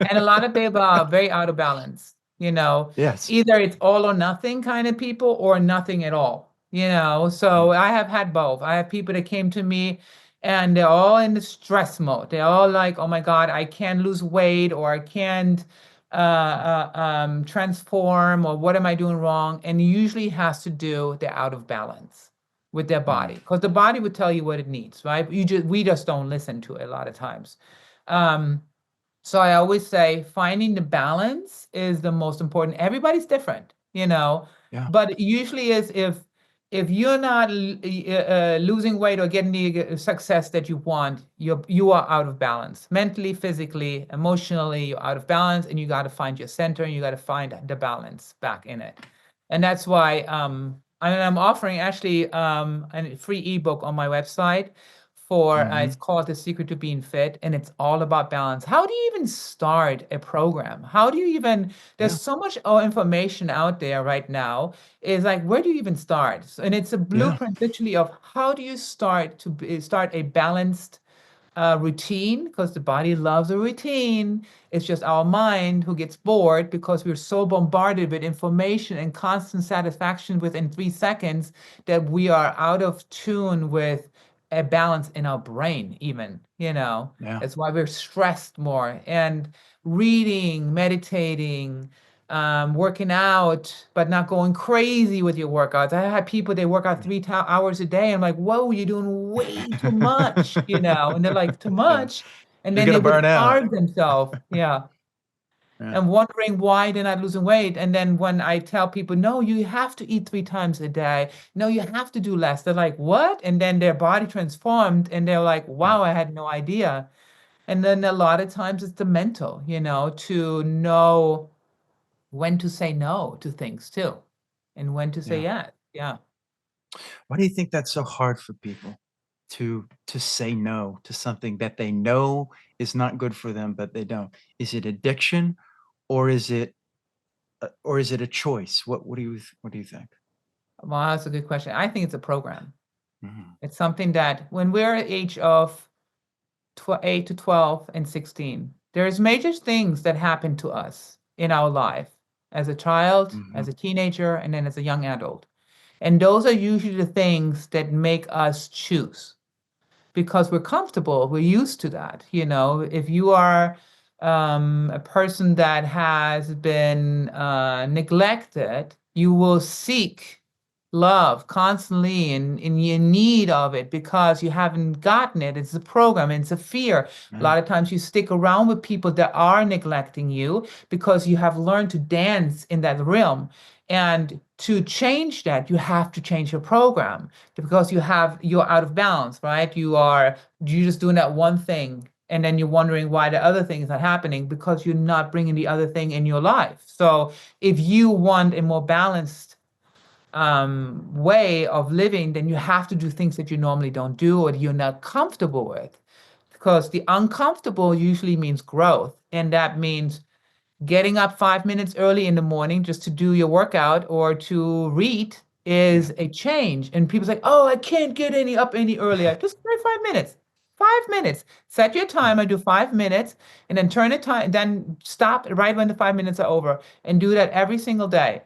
And a lot of people are very out of balance. Yes. Either it's all or nothing kind of people or nothing at all. So Yeah. I have had both. I have people that came to me and they're all in the stress mode. They're all like, oh my God, I can't lose weight, or I can't transform, or what am I doing wrong? And usually has to do, they're out of balance with their Mm. body, because the body would tell you what it needs, right? We just don't listen to it a lot of times. Um, so I always say finding the balance is the most important. Everybody's different, Yeah. but usually is if you're not losing weight or getting the success that you want, you are out of balance mentally, physically, emotionally. You're out of balance, and you got to find your center, and you got to find the balance back in it. And that's why I'm offering actually a free ebook on my website for it's called The Secret to Being Fit, and it's all about balance. How do you even start a program? How do you even, there's Yeah. so much information out there right now. Is like, where do you even start? And it's a Yeah. blueprint literally of how do you start to start a balanced routine, because the body loves a routine. It's just our mind who gets bored because we're so bombarded with information and constant satisfaction within 3 seconds that we are out of tune with a balance in our brain, even, Yeah. That's why we're stressed more. And reading, meditating, working out, but not going crazy with your workouts. I had people, they work out 3 hours a day. I'm like, whoa, you're doing way too much, And they're like, too Yeah. much. And You're then gonna they would burn out. starve themselves. Yeah. Yeah. And wondering why they're not losing weight. And then when I tell people, no, you have to eat 3 times a day. No, you have to do less. They're like, what? And then their body transformed and they're like, Yeah. wow, I had no idea. And then a lot of times it's the mental, to know when to say no to things too, and when to say Yeah. yes. Yeah. Why do you think that's so hard for people to say no to something that they know is not good for them, but they don't? Is it addiction, or is it a choice? What do you think? Well, that's a good question. I think it's a program. Mhm. It's something that when we're at age of 8 to 12 and 16, there's major things that happen to us in our life as a child, as Mhm. a teenager, and then as a young adult. And those are usually the things that make us choose, because we're comfortable, we're used to that. If you are a person that has been neglected, you will seek love constantly, and you're in need of it because you haven't gotten it. It's a program, it's a fear. A Yeah. lot of times you stick around with people that are neglecting you because you have learned to dance in that realm. And to change that, you have to change your program, because you're out of balance, right? You're just doing that one thing, and then you're wondering why the other thing is not happening, because you're not bringing the other thing in your life. So if you want a more balanced way of living, then you have to do things that you normally don't do or you're not comfortable with, because the uncomfortable usually means growth, and that means getting up 5 minutes early in the morning just to do your workout or to read Yeah. is a change. And people say, oh, I can't get any earlier. Just try 5 minutes. 5 minutes. Set your timer, do 5 minutes, and then turn the time, then stop right when the 5 minutes are over, and do that every single day.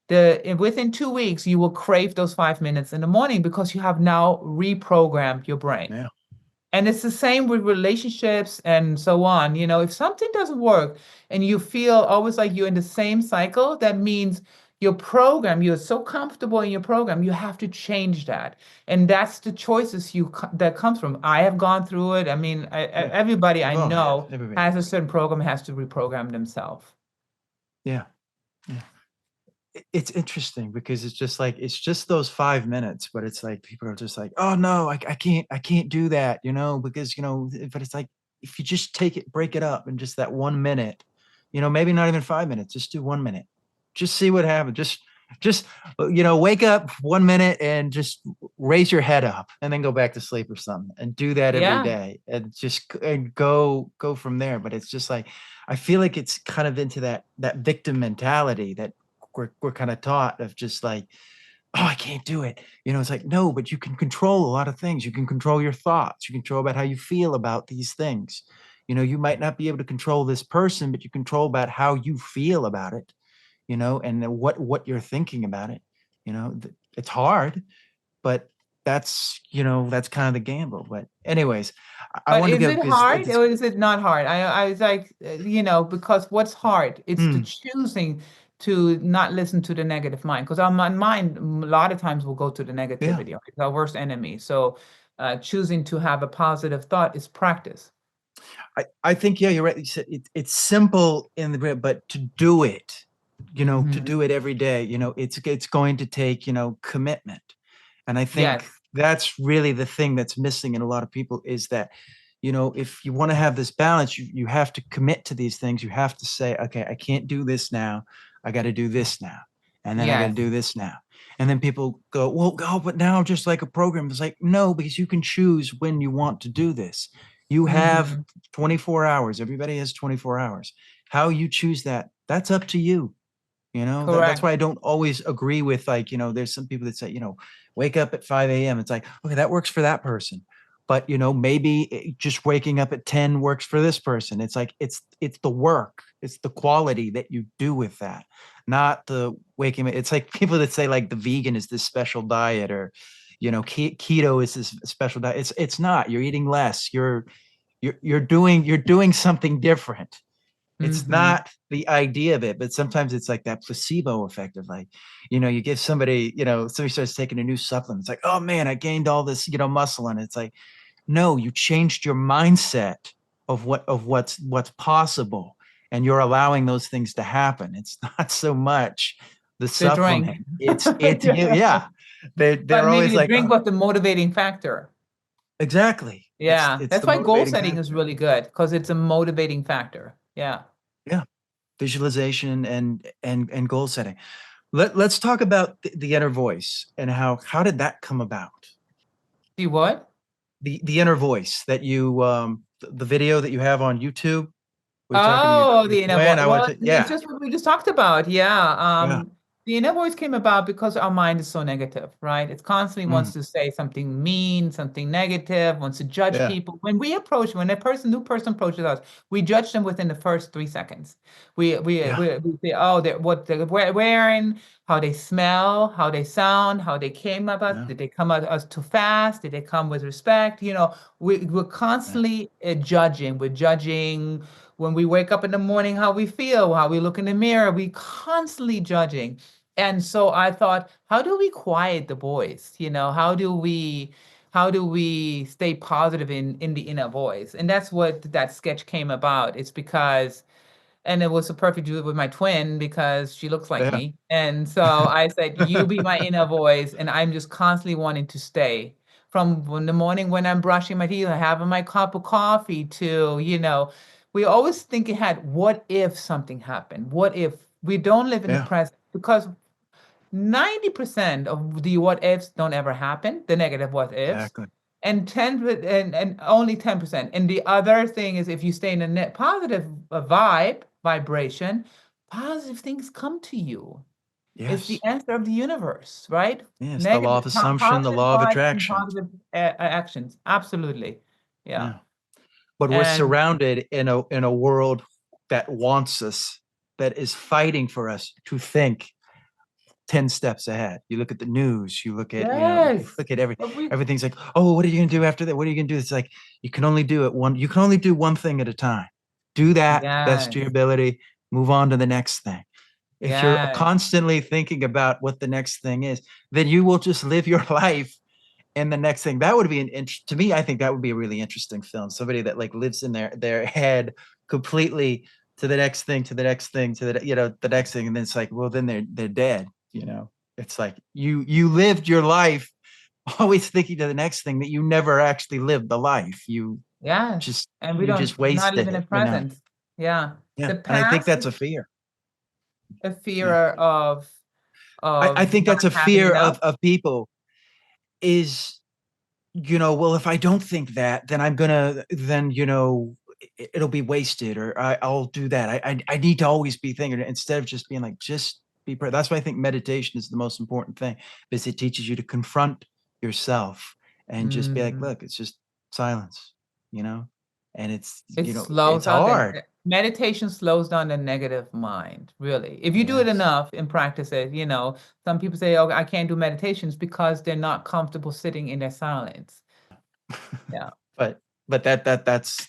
Within 2 weeks, you will crave those 5 minutes in the morning because you have now reprogrammed your brain. Yeah. And it's the same with relationships and so on. If something doesn't work and you feel always like you're in the same cycle, that means your program, you're so comfortable in your program, you have to change that. And that's the choices that comes from. I have gone through it. I mean, Yeah. everybody I We've all have. know Everybody has a has. certain program, has to reprogram themselves. Yeah. Yeah. It's interesting because it's just those 5 minutes, but it's like people are just like, oh no, I can't do that, because but it's like if you just break it up in just that 1 minute, maybe not even 5 minutes, just do 1 minute, just see what happens. Just wake up 1 minute and just raise your head up and then go back to sleep or something, and do that every Yeah. day, and just and go from there. But it's just like I feel like it's kind of into that victim mentality that we're kind of taught, of just like, oh, I can't do it. It's like, no, but you can control a lot of things. You can control your thoughts. You control about how you feel about these things. You might not be able to control this person, but you control about how you feel about it, and then what you're thinking about it. It's hard, but that's kind of the gamble. But anyways, I But wanted to is go it because hard or is it not hard? I was like, because what's hard? It's the hmm, choosing to not listen to the negative mind, because our mind a lot of times will go to the yeah. negativity. It's our worst enemy. So choosing to have a positive thought is practice. I think, yeah, you're right. You said it's simple in the, but to do it, to Hmm. do it every day, it's going to take, commitment. And I think Yes, that's really the thing that's missing in a lot of people, is that, if you want to have this balance, you have to commit to these things. You have to say, okay, I can't do this now. I got to do this now. And then I got to yes. do this now. And then people go, well, oh, but now I'm just like a program. It's like, no, because you can choose when you want to do this. You have Mm-hmm. 24 hours. Everybody has 24 hours. How you choose that, that's up to you. That's Correct. why I don't always agree with, like, there's some people that say, wake up at 5 a.m. It's like, okay, that works for that person. But, maybe just waking up at 10 works for this person. It's like, it's the work, it's the quality that you do with that, not the waking. It's like people that say like the vegan is this special diet, or, keto is this special diet. It's not. You're eating less. You're doing something different. It's Mm-hmm. not the idea of it, but sometimes it's like that placebo effect of, like, you give somebody, somebody starts taking a new supplement. It's like, oh man, I gained all this, muscle. And it's like, no, you changed your mindset of what's possible. And you're allowing those things to happen. It's not so much the The drink. supplement. It's you, Yeah. yeah. They're But they're maybe always the like, drink oh, was the motivating factor. exactly. It's Yeah. it's That's the why goal motivating setting factor. is really good because it's a motivating factor. Yeah. Yeah. Visualization and goal setting. Let's talk about the inner voice, and how did that come about? See what? The inner voice that the video that you have on YouTube. We're talking to Oh, your the inner twin. voice. I want Well, to, it's yeah, just what we just talked about. Yeah. yeah, The inner voice came about because our mind is so negative, right? It constantly wants mm, to say something mean, something negative, wants to judge yeah, people. When new person approaches us, we judge them within the first 3 seconds. yeah, We say, oh, what they're wearing, how they smell, how they sound, how they came about. yeah, Did they come at us too fast? Did they come with respect? We're yeah, constantly judging. We're judging when we wake up in the morning, how we feel, how we look in the mirror, we constantly judging. And so I thought, how do we quiet the voice? How do we stay positive in the inner voice? And that's what that sketch came about. It's because and it was a perfect do it with my twin because she looks like yeah, me. And so I said, you be my inner voice. And I'm just constantly wanting to stay from when the morning when I'm brushing my teeth, having my cup of coffee to, we always think ahead, what if something happened? What if we don't live in the yeah, present? Because 90% of the what ifs don't ever happen, the negative what ifs, exactly. and and only 10%. And the other thing is if you stay in a net positive vibration, positive things come to you. It's the Yes, answer of the universe, right? yes. The law Negative, of assumption, the positive law of thoughts and attraction. positive actions. Absolutely. Yeah. Yeah, but we're And surrounded in a world that wants us, that is fighting for us to think 10 steps ahead. You look at the news, you look at, you yes, look at but we, everything's like, oh, what are you going to do after that? What are you going to do? It's like, you can only do one thing at a time. Do that, best to yes, your ability, move on to the next thing. If you're yes, constantly thinking about what the next thing is, then you will just live your life in the next thing. That would be to me, I think that would be a really interesting film. Somebody that like lives in their head completely, to the next thing, to the next thing, to the next thing. And then it's like, well, then they're dead. It's like you lived your life always thinking to the next thing, that you never actually lived the life. You yes. just And we you don't, just we're not wasted living in it. present. Yeah. Yeah. The And I think past that's is a fear. a fear Yeah. of I think not that's a having fear enough. of people, is, well, if I don't think that, then then, it'll be wasted, or I'll do that. I need to always be thinking, instead of just being like, just be present. That's why I think meditation is the most important thing, because it teaches you to confront yourself and just be like, Mm. look, it's just silence, and It it's slows down hard. meditation slows down the negative mind, really. If you do it Yes. enough and practice it, some people say, oh, I can't do meditations because they're not comfortable sitting in their silence. Yeah. but that's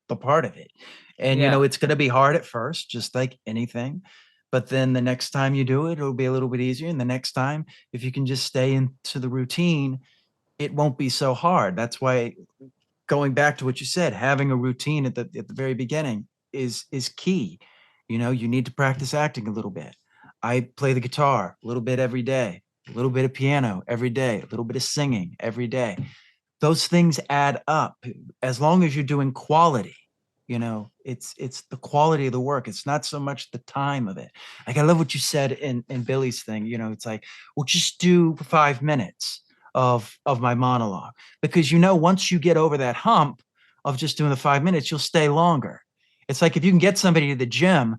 the part of it. And Yeah. it's going to be hard at first, just like anything, but then the next time you do it, it'll be a little bit easier, and the next time, if you can just stay into the routine, it won't be so hard. That's why, going back to what you said, having a routine at the very beginning is key. You need to practice acting a little bit. I play the guitar a little bit every day, a little bit of piano every day, a little bit of singing every day. Those things add up, as long as you're doing quality. It's the quality of the work. It's not so much the time of it. Like, I love what you said in Billy's thing. It's like, we'll just do 5 minutes of my monologue, because once you get over that hump of just doing the 5 minutes, you'll stay longer. It's like, if you can get somebody to the gym,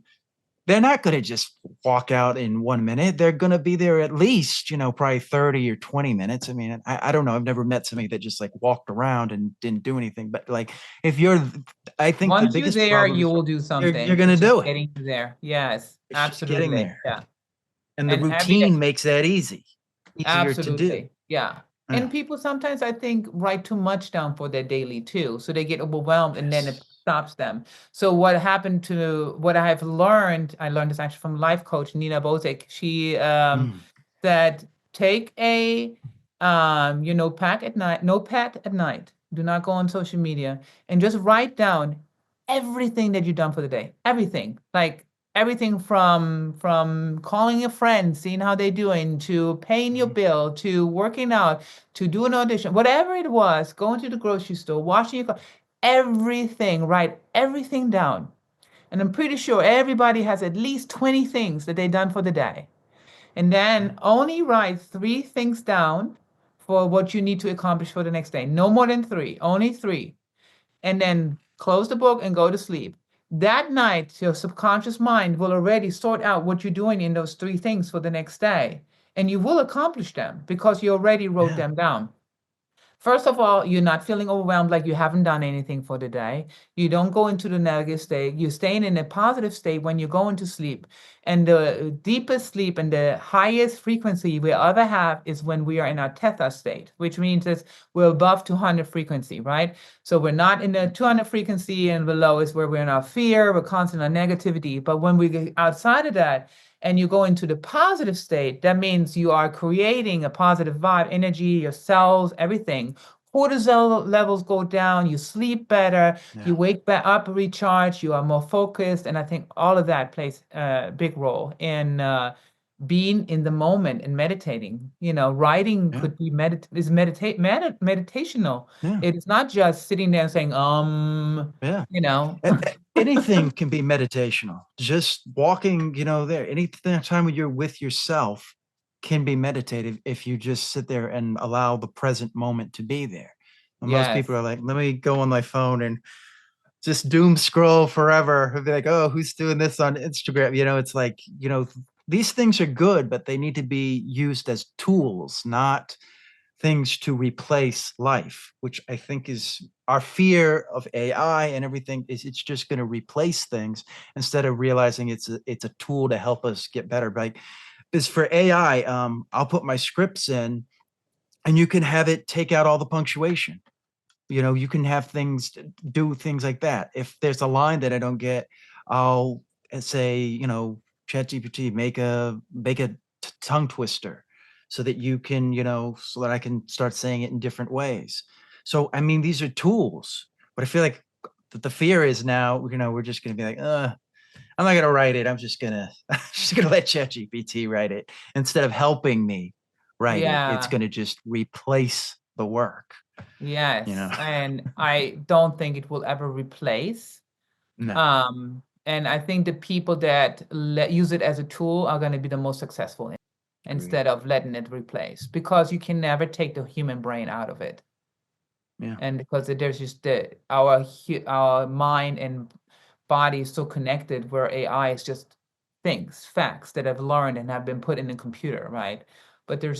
they're not going to just walk out in 1 minute. They're going to be there at least, probably 30 or 20 minutes. I mean, I don't know. I've never met somebody that just like walked around and didn't do anything. But like, I think the Once you're biggest there, problem you is will do you're something. going to It's just do it. getting you there. Yes, It's just getting absolutely. there. Yeah. And the And every day. routine makes that easier to do. Absolutely. Yeah. Yeah. And people sometimes, I think, write too much down for their daily too. So they get overwhelmed and then it Yes. stops them. So what I have learned, I learned this actually from life coach Nina Bozic. She Mm. said, take a notepad at night. Do not go on social media and just write down everything that you've done for the day. Everything. Like everything from calling a friend, seeing how they're doing, to paying your Mhm. bill, to working out, to do an audition, whatever it was, going to the grocery store, washing your car, everything, write everything down. And I'm pretty sure everybody has at least 20 things that they've done for the day. And Yeah. then only write 3 things down for what you need to accomplish for the next day. No more than 3, only 3, and then close the book and go to sleep. That night, your subconscious mind will already sort out what you're doing in those 3 things for the next day. And you will accomplish them because you already wrote Yeah. them down. First of all, you're not feeling overwhelmed like you haven't done anything for the day. You don't go into the negative state. You're staying in a positive state when you're going to sleep. And the deepest sleep and the highest frequency we ever have is when we are in our theta state, which means that we're above 200 frequency, right? So we're not in the 200 frequency, and below is where we're in our fear, we're constantly on negativity. But when we get outside of that, and you go into the positive state, that means you are creating a positive vibe, energy, your cells, everything. Cortisol levels go down, you sleep better, Yeah. you wake back up, recharge, you are more focused. And I think all of that plays a big role in being in the moment and meditating. Writing Yeah. could be meditational. Yeah. It is not just sitting there and saying, Yeah. you know. Anything can be meditational. Just walking, there. Any time when you're with yourself can be meditative if you just sit there and allow the present moment to be there. And most people Yes. are like, let me go on my phone and just doom scroll forever. And be like, oh, who's doing this on Instagram? It's like, these things are good, but they need to be used as tools, not things to replace life, which I think is our fear of AI and everything. Is it's just going to replace things instead of realizing it's a tool to help us get better. Like, because for AI, I'll put my scripts in and you can have it take out all the punctuation. You can have things do things like that. If there's a line that I don't get, I'll say, ChatGPT, make a tongue twister so that you can, so that I can start saying it in different ways. So I mean, these are tools, but I feel like the fear is now, we're just gonna be like, I'm not gonna write it. I'm just gonna just gonna let ChatGPT write it instead of helping me write it. It's Yeah. gonna just replace the work, you know. Yes, and I don't think it will ever replace. No, And I think the people that use it as a tool are going to be the most successful agreed. instead of letting it replace, because you can never take the human brain out of it. Yeah, And because there's just our mind and body is so connected, where AI is just things, facts that have learned and have been put in a computer, right? But yeah,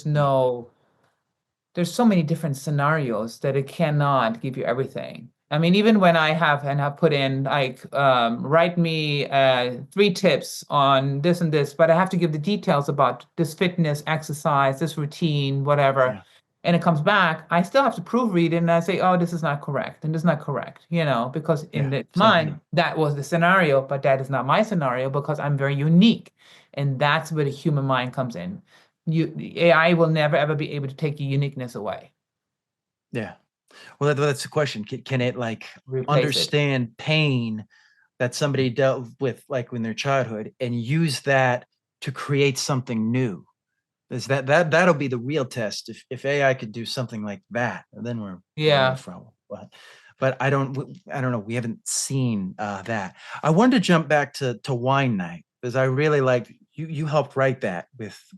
there's so many different scenarios that it cannot give you everything. I mean, even when I have put in like, write me 3 tips on this and this, but I have to give the details about this fitness, exercise, this routine, whatever. yeah, And it comes back, I still have to proofread it, and I say, oh, this is not correct, and this is not correct, because in yeah. its Same here. mind, that was the scenario, but that is not my scenario because I'm very unique. And that's where the human mind comes in. AI will never ever be able to take your uniqueness away, Yeah. Well, that's the question. Can it like replace it. understand pain that somebody dealt with like in their childhood and use that to create something new? Is that'll be the real test. If AI could do something like that, then we're in Yeah. trouble. but I don't know. We haven't seen that. I wanted to jump back to Wine Night because I really liked you. You helped write that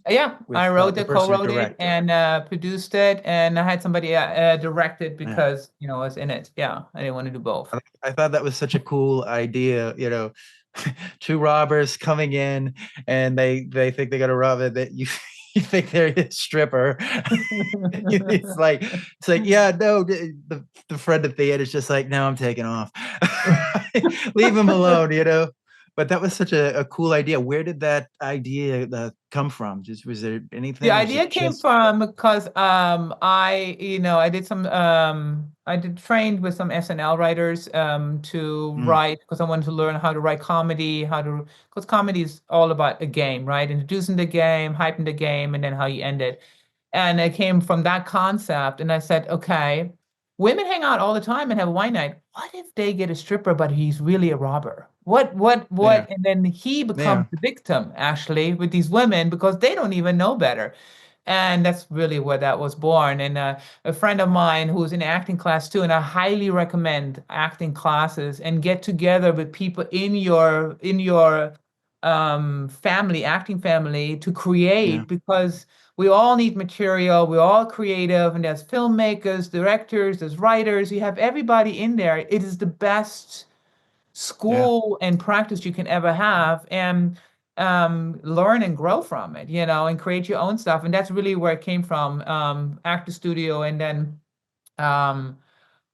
Yeah, I with wrote the it, person who co-wrote it, directed. and produced it, and I had somebody direct it Yeah. because I was in it. Yeah, I didn't want to do both. I thought that was such a cool idea, two robbers coming in and they think they got to rob it that you you think they're a stripper. It's like yeah, no, the friend at the end is just like, no, I'm taking off. Leave him alone. But that was such a cool idea. Where did that idea come from? Just was there The anything? Was idea it came just from because I did some I did trained with some SNL writers to mm, write because I wanted to learn how to write comedy, because comedy is all about a game, right? Introducing the game, hyping the game, and then how you end it. And it came from that concept. And I said, okay, women hang out all the time and have a wine night. What if they get a stripper, but he's really a robber? yeah, And then he becomes yeah, the victim actually with these women because they don't even know better. And that's really where that was born. And a friend of mine who's in acting class too, and I highly recommend acting classes and get together with people in your family, acting family, to yeah, create because we all need material. We're all creative, and there's filmmakers, directors, there's writers. You have everybody in there. It is the best yeah, school and practice you can ever have, and learn and grow from it, and create your own stuff. And that's really where it came from, Actor Studio. And then um,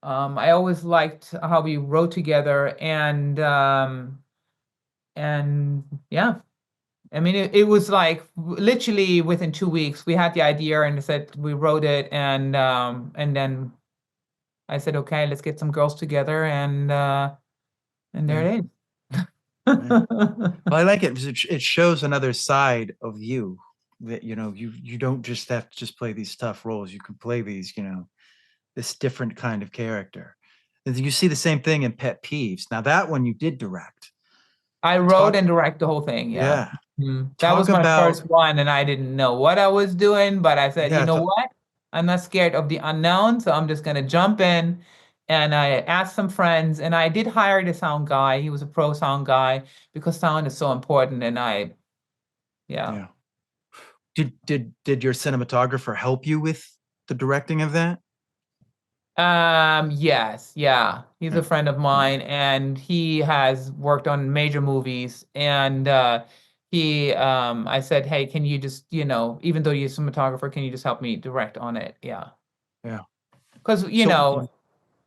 I always liked how we wrote together, and yeah. I mean, it was like literally within 2 weeks we had the idea and said we wrote it, and then I said, okay, let's get some girls together, and there yeah, it yeah. is. Well, I like it because it shows another side of you that you don't just have to just play these tough roles. You can play this different kind of character. And you see the same thing in Pet Peeves. Now that one you did direct. I wrote Talk, and direct the whole thing, yeah. yeah. That Talk was my about first one, and I didn't know what I was doing, but I said, you yeah, know what? I'm not scared of the unknown, so I'm just gonna jump in. And I asked some friends, and I did hire the sound guy. He was a pro sound guy because sound is so important. And yeah. yeah. Did your cinematographer help you with the directing of that? Yes, yeah. He's a Yeah, friend of yeah, mine and he has worked on major movies. And I said, hey, can you just, even though you're a cinematographer, can you just help me direct on it? Yeah. yeah. Because, So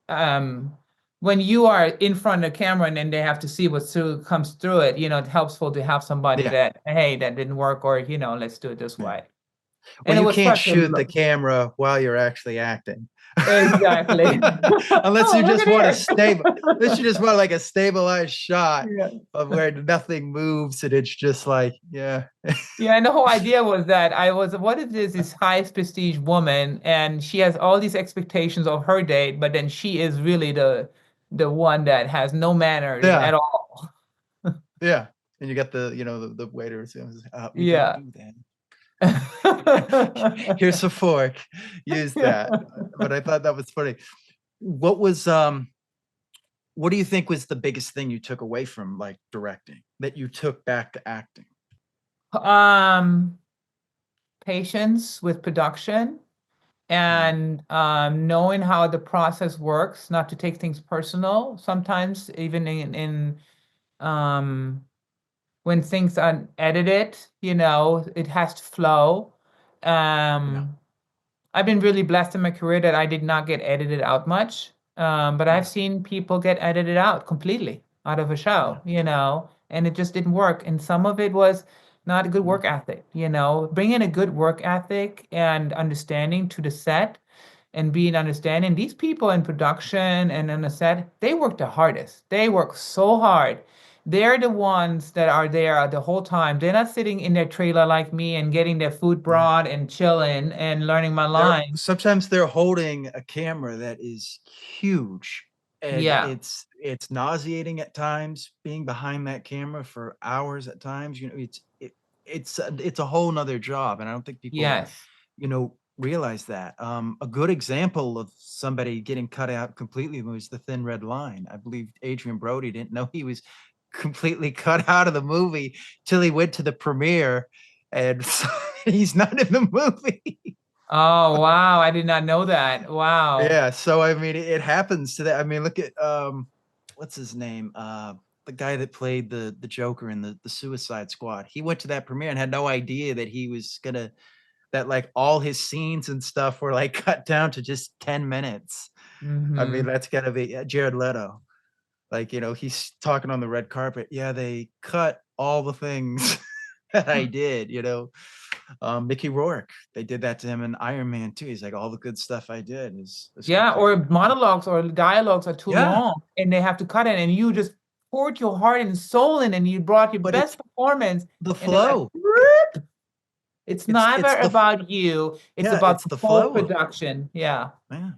um, when you are in front of the camera and then they have to see comes through it, it's helpful to have somebody yeah. that, hey, that didn't work, or, let's do it this Yeah. way. Well, And it you was can't such a shoot the camera while you're actually acting. exactly. Unless Oh, you look just at want a here. stable, unless you just want like a stabilized shot Yeah. of where nothing moves and it's just like, yeah. Yeah, and the whole idea was that what if there's this high prestige woman and she has all these expectations of her date, but then she is really the one that has no manners at Yeah. all. Yeah. And you got the waiter says, we don't Yeah. do that. Here's a fork. Use Yeah. that. But I thought that was funny. What was what do you think was the biggest thing you took away from like directing that you took back to acting? Um, Patience with production Mm, and knowing how the process works, not to take things personal. Sometimes even in um when things are edited, it has to flow. yeah. Um, I've been really blessed in my career that I did not get edited out much. But I've Yeah. seen people get edited out completely out of a Yeah. show, and it just didn't work. And some of it was not a good Mm, work ethic, bringing a good work ethic and understanding to the set and being understanding. These people in production and on the set, they work the hardest. They work so hard. They're the ones that are there the whole time. They're not sitting in their trailer like me and getting their food yeah. brought and chilling and learning my They're lines. sometimes they're holding a camera that is huge and Yeah. it's nauseating at times being behind that camera for hours at times. It's a whole nother job. And I don't think people, Yes. you know, realize that. A good example of somebody getting cut out completely was The Thin Red Line. I believe Adrian Brody didn't know he was completely cut out of the movie till he went to the premiere, and so he's not in the movie. Oh, wow. I did not know that. Wow. Yeah, so I mean, it happens to that. I mean, look at what's his name? The guy that played the Joker in the Suicide Squad. He went to that premiere and had no idea that he was gonna that like all his scenes and stuff were like cut down to just 10 minutes. I mean, Mm-hmm. that's gotta be Jared Leto. Like, he's talking on the red carpet. Yeah, they cut all the things that I did, Mickey Rourke, they did that to him in Iron Man too. He's like, all the good stuff I did is Yeah, or completely. monologues or dialogues are too Yeah, long and they have to cut it, and you just poured your heart and soul in and you brought your but it's best performance, the and they're like, flow. "Whoop." It's It's never the about you, it's yeah, about it's the the whole flow of it. production. Yeah. Yeah.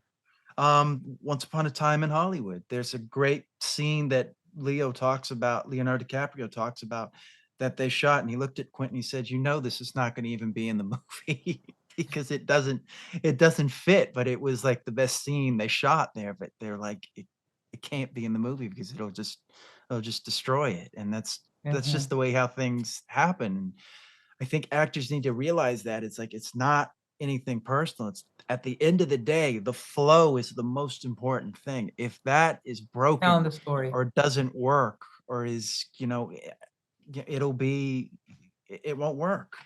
Once Upon a Time in Hollywood, there's a great scene that Leonardo DiCaprio talks about, that they shot, and he looked at Quentin, he said, this is not going to even be in the movie because it doesn't fit, but it was like the best scene they shot there, but they're like, it can't be in the movie because it'll just destroy it. And that's Mhm. just the way how things happen. I think actors need to realize that it's like it's not anything personal. It's at the end of the day, the flow is the most important thing. If that is Telling broken the story. or doesn't work or it won't work.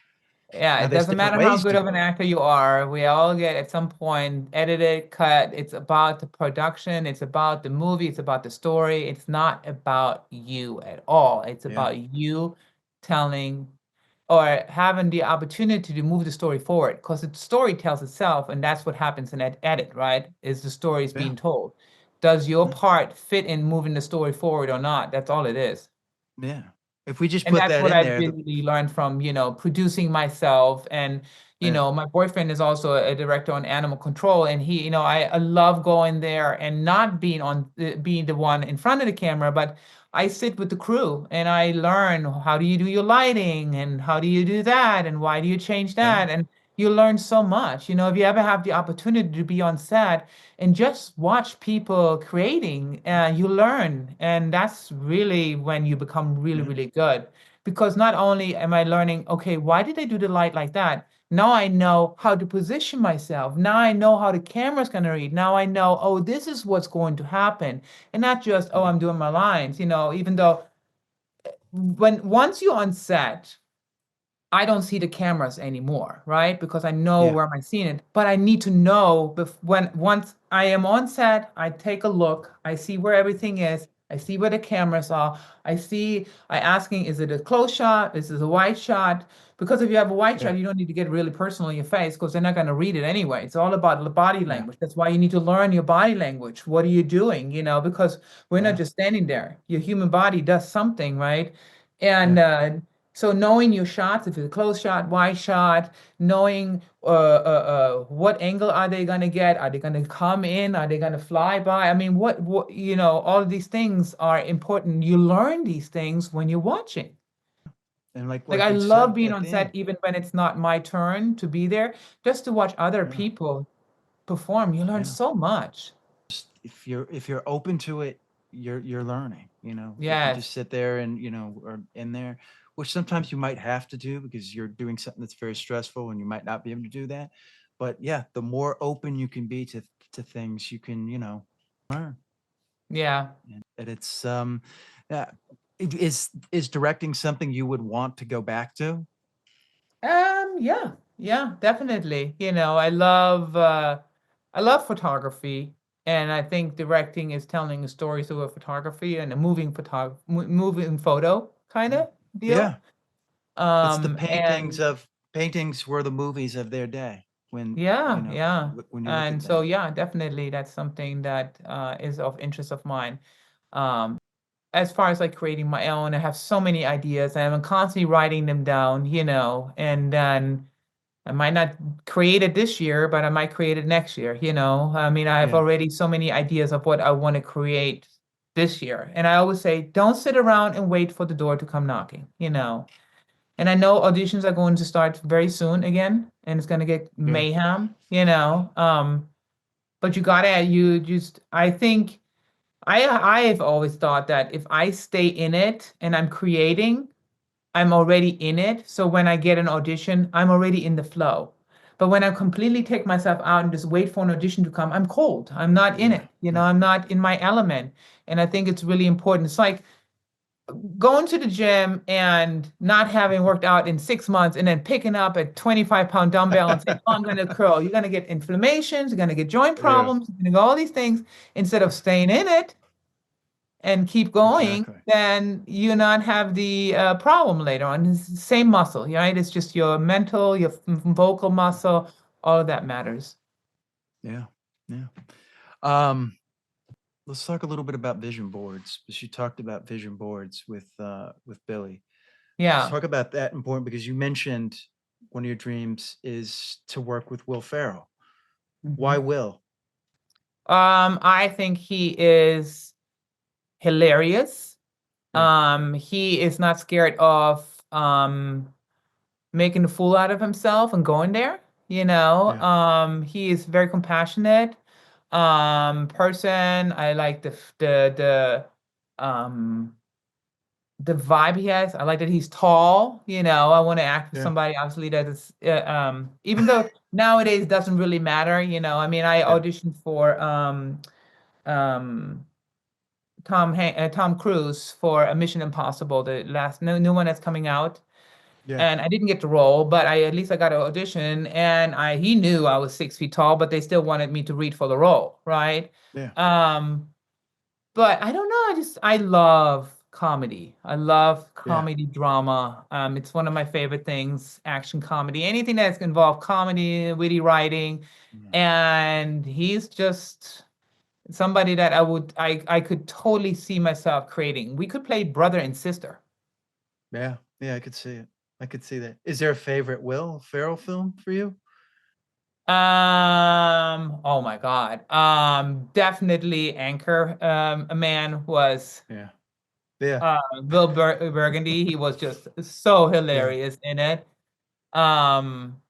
Yeah, Now it there's doesn't different matter how ways good to of an do it. actor you are. We all get at some point edited, cut. It's about the production, it's about the movie, it's about the story. It's not about you at all. It's Yeah. about you telling or having the opportunity to move the story forward because the story tells itself, and that's what happens in that edit, right? Is the story is Yeah. being told. Does your Yeah. part fit in moving the story forward or not? That's all it is. Yeah. If we just And put that's that what in I there, really learned from, producing myself. And, yeah. my boyfriend is also a director on animal control. And I love going there and not being the one in front of the camera, but I sit with the crew and I learn how do you do your lighting and how do you do that and why do you change Yeah. that? And you learn so much. If you ever have the opportunity to be on set and just watch people creating, you learn. And that's really when you become really, Yeah. really good. Because not only am I learning, okay, why did they do the light like that? Now I know how to position myself. Now I know how the camera's going to read. Now I know, oh, this is what's going to happen. And not just, oh, Yeah. I'm doing my lines, even though once you're on set, I don't see the cameras anymore, right? Because I know Yeah. where am I seeing it. But I need to know when once I am on set, I take a look, I see where everything is, I see where the cameras are, I asking, is it a close shot? Is it a wide shot? Because if you have a wide Yeah. shot, you don't need to get really personal in your face because they're not going to read it anyway. It's all about the body Yeah. language. That's why you need to learn your body language. What are you doing? Because we're not Yeah. just standing there. Your human body does something, right? And Yeah. so knowing your shots, if it's a close shot, wide shot, knowing what angle are they gonna get? Are they gonna come in? Are they gonna fly by? I mean, all of these things are important. You learn these things when you're watching. And like Like like I we love said being at on the set, end. even when it's not my turn to be there, just to watch other Yeah. people perform. You learn Yeah. so much. If you're open to it, you're learning. If you just Yes. sit there and are in there, which sometimes you might have to do because you're doing something that's very stressful and you might not be able to do that. But yeah, the more open you can be to things, you can learn. Yeah. And it's yeah. Is directing something you would want to go back to? Yeah, yeah, definitely. I love photography, and I think directing is telling a story through a photography and a moving photo kind Yeah. of deal. Yeah. It's the And paintings were the movies of their day when yeah, yeah. when you look at And so that. yeah, definitely that's something that is of interest of mine. Um, as far as like creating my own, I have so many ideas and I'm constantly writing them down, and then I might not create it this year, but I might create it next year, I mean, I have Yeah. already so many ideas of what I want to create this year. And I always say, don't sit around and wait for the door to come knocking. And I know auditions are going to start very soon again, and it's going to get Yeah. mayhem, you know. But you just, I think, I've always thought that if I stay in it and I'm creating, I'm already in it. So when I get an audition, I'm already in the flow. But when I completely take myself out and just wait for an audition to come, I'm cold. I'm not in Yeah. it. You know, Yeah. I'm not in my element. And I think it's really important. It's like going to the gym and not having worked out in 6 months and then picking up a 25-pound dumbbell and saying, oh, I'm going to curl. You're going to get inflammations, you're going to get joint Yeah. problems, you're going to get all these things instead of staying in it and keep going, Exactly. then you not have the problem later on. It's the same muscle, right? It's just your mental, your vocal muscle, all of that matters. Yeah. Yeah. Um, let's talk a little bit about vision boards, because you talked about vision boards with Billy. Let's Yeah. talk about that important because you mentioned one of your dreams is to work with Will Ferrell. Why Mhm. Will? I think he is hilarious. Yeah. He is not scared of making a fool out of himself and going there. You know, Yeah. he is very compassionate person. I like um the vibe he has. I like that he's tall. You know, I want to act with Yeah. somebody obviously that is even though nowadays it doesn't really matter. You know, I mean, I Yeah. auditioned for um Tom Cruise for a Mission Impossible, the last new one that's coming out. Yeah. And I didn't get the role, but I at least I got an audition, and I he knew I was 6 feet tall, but they still wanted me to read for the role, right? Yeah. Um, but I don't know, I love comedy. I love Yeah. comedy drama. It's one of my favorite things, action comedy, anything that's involved comedy, witty writing, Yeah. and he's just somebody that I could totally see myself creating. We could play brother and sister. Yeah. Yeah. I could see it. I could see that. Is there a favorite Will Ferrell film for you? Oh my God. Definitely Anchor. A man was Yeah. Yeah. Bill Burgundy. He was just so Yeah. hilarious in it. Um,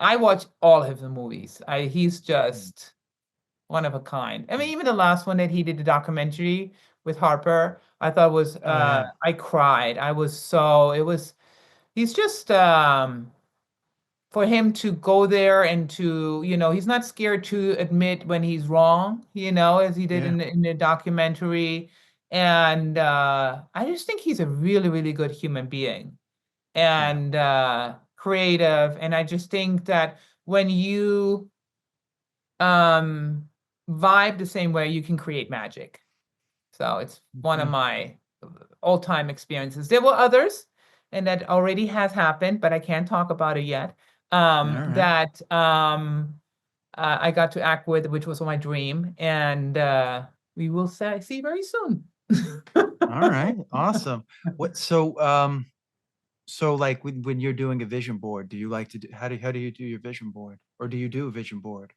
I watch all of the movies. He's Mm. just one of a kind. I mean, Yeah. even the last one that he did the documentary with Harper, I thought was Oh yeah. I cried. I was so it was he's just for him to go there and to, you know, he's not scared to admit when he's wrong, you know, as he did Yeah. in the documentary. And I just think he's a really, really good human being Yeah. and creative. And I just think that when you um, vibe the same way, you can create magic. So it's one of Yeah. my all-time experiences. There were others, and that already has happened, but I can't talk about it yet. All right. That I got to act with, which was my dream, and we will see very soon. All right. Awesome. What so like when you're doing a vision board, do you like to do how do you do your vision board? Or do you do a vision board?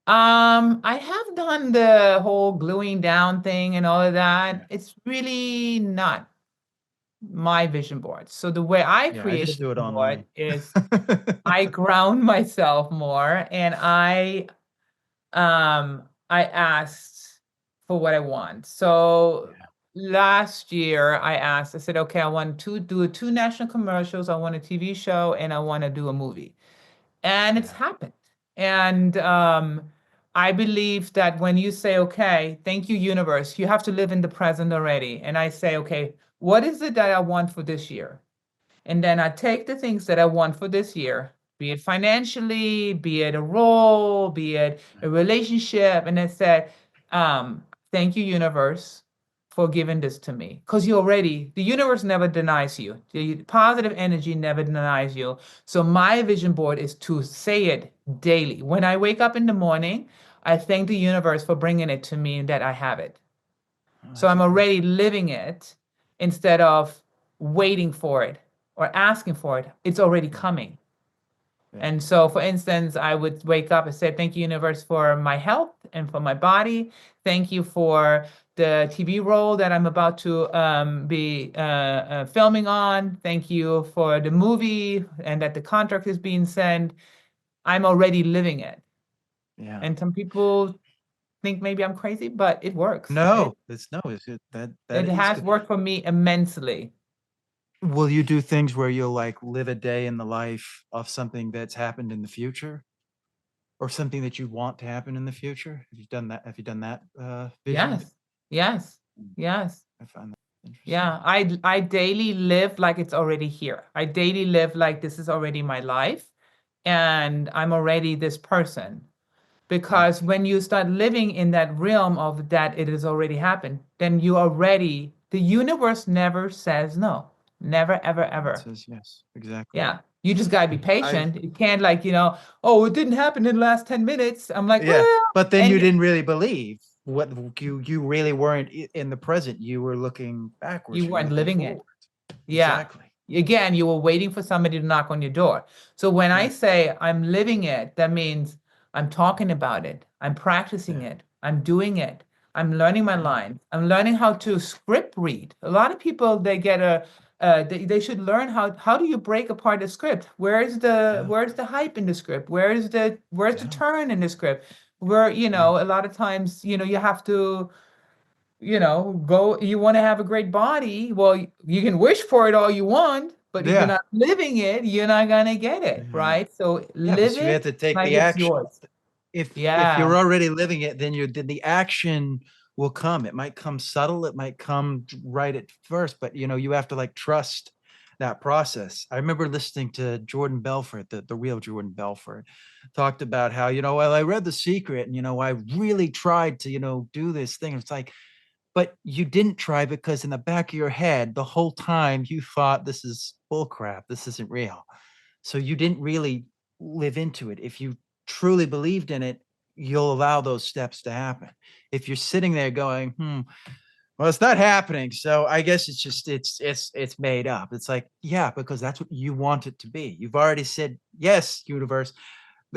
I have done the whole gluing down thing and all of that. Yeah. It's really not my vision board. So the way I Yeah, I create a just do it vision board online. is I ground myself more and I asked for what I want. So Yeah. last year I asked, I said, okay, I want to do two national commercials, I want a TV show, and I want to do a movie. And it's Yeah. happened. And I believe that when you say, okay, thank you, universe, you have to live in the present already. And I say, okay, what is it that I want for this year? And then I take the things that I want for this year, be it financially, be it a role, be it a relationship, and I said, thank you, universe, for giving this to me. Because the universe never denies you. The positive energy never denies you. So my vision board is to say it daily. When I wake up in the morning, I thank the universe for bringing it to me and that I have it. Oh, So that's I'm great. already living it instead of waiting for it or asking for it. It's already Yeah. coming. And so, for instance, I would wake up and say, thank you, universe, for my health and for my body. Thank you for the TV role that I'm about to be filming on. Thank you for the movie and that the contract is being sent. I'm already living it. Yeah. And some people think maybe I'm crazy, but it works. No, it's it, that It is has good. worked for me immensely. Will you do things where you'll like live a day in the life of something that's happened in the future? Or something that you want to happen in the future? Have you done that? Have you done that vision? Yes. Yes. I find that interesting. Yeah, I daily live like it's already here. I daily live like this is already my life and I'm already this person. Because when you start living in that realm of that it has already happened, then you already, the universe never says no. Never, ever, It ever. says yes, exactly. Yeah. You just gotta be I've patient. You can't like, oh, it didn't happen in the last 10 minutes. I'm like, yeah, well, but then you and didn't really believe what you really weren't in the present. You were looking backwards. you You were weren't looking living it. forward. Yeah. Exactly. Again, you were waiting for somebody to knock on your door. So when I say I'm living it, that means I'm talking about it. I'm practicing it. I'm doing it. I'm learning my lines. I'm learning how to script read. A lot of people, they get they should learn how do you break apart a script? Where's the hype in the script? Where's the turn in the script? Where, a lot of times, you have to go, you want to have a great body. Well, you can wish for it all you want, but if you're not living it, you're not gonna get it, right? So live But you have it to take like the it's action. yours. If Yeah, you're already living it, then the action will come. It might come subtle, it might come right at first, but you have to like trust that process. I remember listening to Jordan Belfort, the real Jordan Belfort, talked about how, well, I read The Secret and I really tried to, do this thing. It's like, but you didn't try because in the back of your head, the whole time you thought this is bullcrap, this isn't real. So you didn't really live into it. If you truly believed in it, you'll allow those steps to happen. If you're sitting there going, well, it's not happening. So I guess it's just it's made up. It's like, yeah, because that's what you want it to be. You've already said, yes, universe.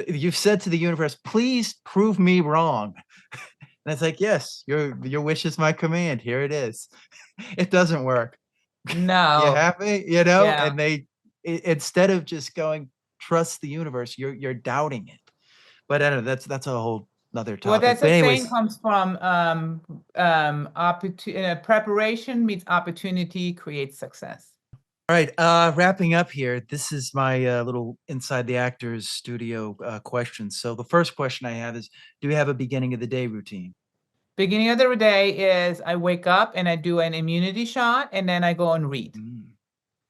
You've said to the universe, please prove me wrong. And it's like, yes, your wish is my command. Here it is. It doesn't work. You no, happy? yeah. And instead of just going, trust the universe, you're doubting it. But I don't know, that's a whole other Well, topic. that's But a saying anyways, comes from preparation meets opportunity creates success. all right, wrapping up here. This is my little inside the actors studio question. So the first question I have is, do you have a beginning of the day routine? Beginning of the day is I wake up and I do an immunity shot and then I go and read.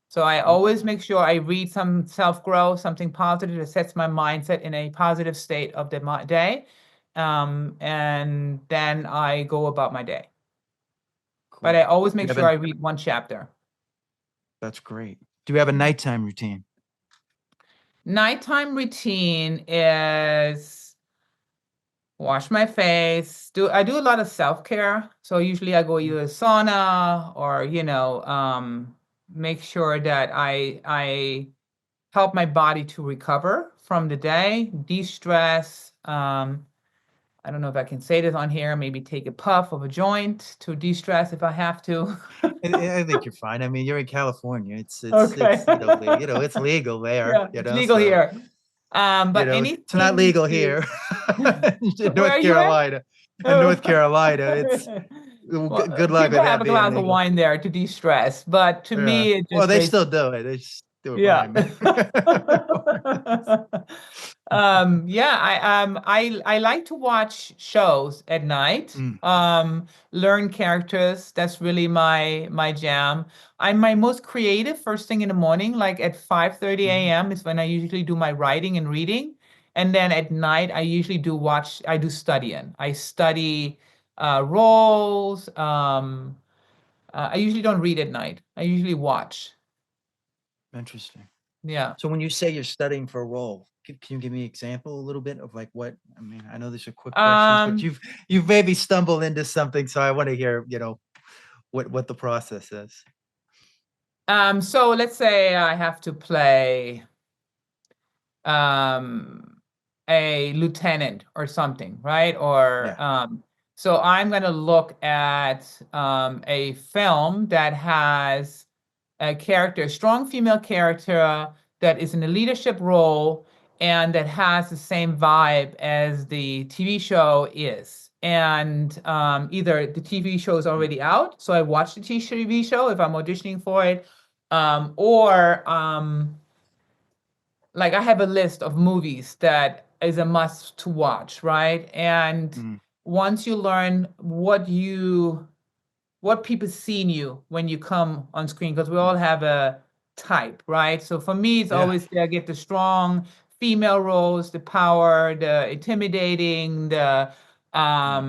So I always make sure I read some self-growth, something positive that sets my mindset in a positive state of the day. And then I go about my day. Cool. But I always make You sure I haven't- read one chapter. That's great. Do you have a nighttime routine? Nighttime routine is wash my face. I do a lot of self-care. So usually I go either sauna or, make sure that I help my body to recover from the day, de-stress. I don't know if I can say this on here, maybe take a puff of a joint to de-stress if I have to. I think you're fine. I mean, you're in California. Okay. It's legal there. Yeah, it's legal here. But It's not anything legal to, here. In where North are you at? Carolina. In North Oh. Carolina, it's Well, good luck people with have that a being glass of legal. wine there to de-stress, but to Yeah. me, it Well, just they basically, still do it. They just do it yeah. behind me. Yeah, I like to watch shows at night. Mm, Learn characters. That's really my jam. I'm my most creative first thing in the morning, like at 5:30 a.m. is when I usually do my writing and reading. And then at night, I do studying. I study roles. I usually don't read at night. I usually watch. Interesting. Yeah. So when you say you're studying for a role, can you give me an example a little bit of like what, I mean, I know these are quick questions, but Um, you've maybe stumbled into something. So I want to hear, what the process is. so let's say I have to play um, a lieutenant or something, right? Or Yeah. so I'm going to look at a film that has a character, a strong female character that is in a leadership role and that has the same vibe as the TV show is. And either the TV show is Mm. already out, so I watch the TV show if I'm auditioning for it, or like I have a list of movies that is a must to watch, right? And Mm. once you learn what people see in you when you come on screen, because we all Mm. have a type, right? So for me, it's Yeah. always I get the strong female roles, the power, the intimidating, the Yeah.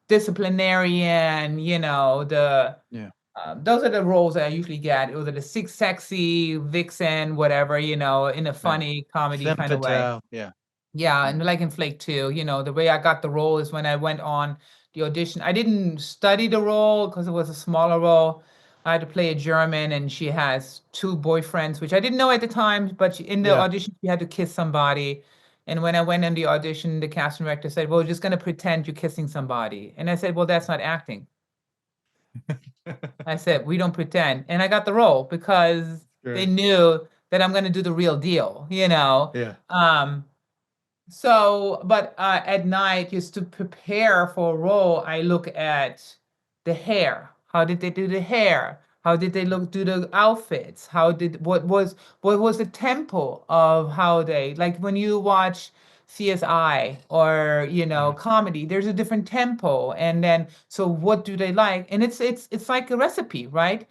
disciplinarian, the Yeah. those are the roles that I usually get. Either the sexy vixen, whatever, in a Yeah. funny comedy Femme kind of way. fatale. Yeah. Yeah, Yeah. and like in Flake 2, the way I got the role is when I went on the audition. I didn't study the role because it was a smaller role. I had to play a German, and she has two boyfriends, which I didn't know at the time, but in the Yeah. audition, she had to kiss somebody. And when I went in the audition, the casting director said, "Well, we're just going to pretend you're kissing somebody." And I said, "Well, that's not acting." I said, "We don't pretend." And I got the role because they Right. knew that I'm going to do the real deal. Yeah. But at night, just to prepare for a role, I look at the hair. How did they do the hair? How did they do the outfits? What was the tempo of how they, like when you watch CSI or Yeah. comedy, there's a different tempo. And then so what do they like? And it's like a recipe, right?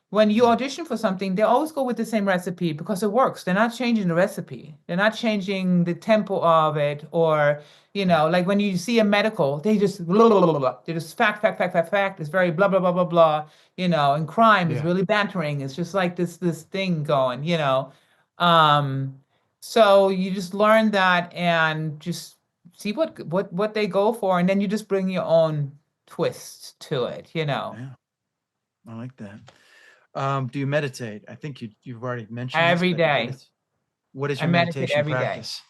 When you Yeah. audition for something, they always go with the same recipe because it works. They're not changing the recipe. They're not changing the tempo of it, or Yeah. like when you see a medical, they just blah, blah, blah, blah, blah. They just fact, fact, fact, fact, fact. It's very blah blah blah blah blah. And crime is Yeah. really bantering. It's just like this thing going. Um, so you just learn that and just see what they go for, and then you just bring your own twist to it. Yeah. I like that. Do you meditate? I think you've already mentioned this, Every but day. what is I your meditate meditation every day. practice?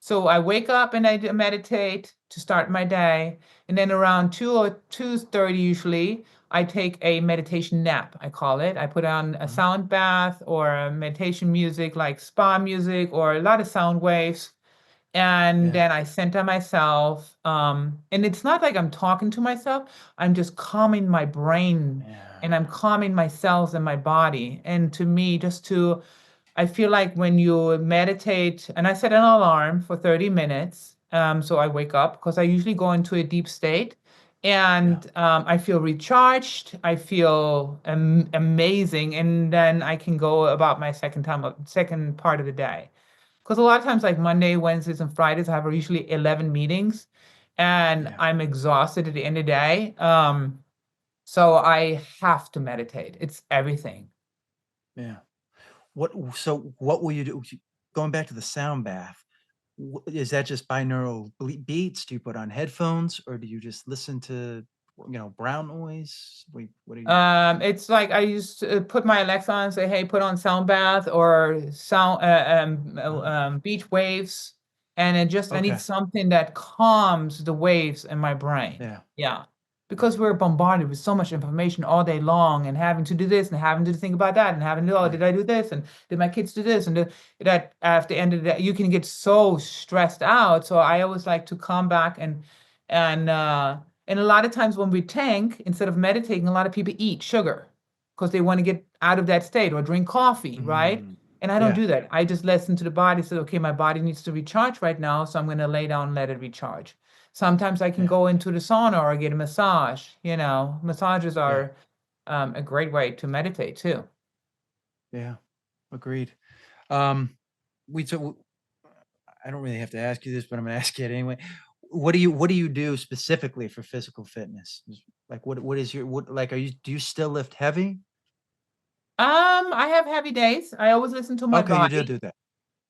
So I wake up and I meditate to start my day, and then around 2 or 2:30 usually, I take a meditation nap. I call it. I put on a Uh-huh. sound bath or a meditation music like spa music or a lot of sound waves, and Yeah. then I center myself. And it's not like I'm talking to myself. I'm just calming my brain, Yeah. and I'm calming my cells and my body. And to me, I feel like when you meditate, and I set an alarm for 30 minutes, so I wake up because I usually go into a deep state, Yeah. and I feel recharged. I feel amazing, and then I can go about my second part of the day. Because a lot of times, like Monday, Wednesdays, and Fridays, I have usually 11 meetings, and Yeah. I'm exhausted at the end of the day. So I have to meditate. It's everything. Yeah. What will you do? Going back to the sound bath, is that just binaural beats? Do you put on headphones, or do you just listen to, brown noise? What do you? It's like I used to put my Alexa on and say, "Hey, put on sound bath or Oh, beach waves," and I need okay. something that calms the waves in my brain. Yeah. Yeah, Yeah. because we're bombarded with so much information all day long, and having to do this and having to think about that and having to, oh, Yeah. did I do this and did my kids do this and that at the end of the day, you can get so stressed out. So I always like to come back and a lot of times when we tank, instead of meditating, a lot of people eat sugar because they want to get out of that state or drink coffee, right? Mm, And I don't yeah. do that. I just listen to the body, say, okay, my body needs to recharge right now, so I'm going to lay down and let it recharge. Sometimes I can Yeah. go into the sauna or get a massage. Massages Yeah. are a great way to meditate too. Yeah. Agreed. Um, we so I don't really have to ask you this, but I'm gonna ask you it anyway. What do you do specifically for physical fitness? Like what is your what like are you do you still lift heavy? I have heavy days. I always listen to my Okay, you do body. do that. Okay.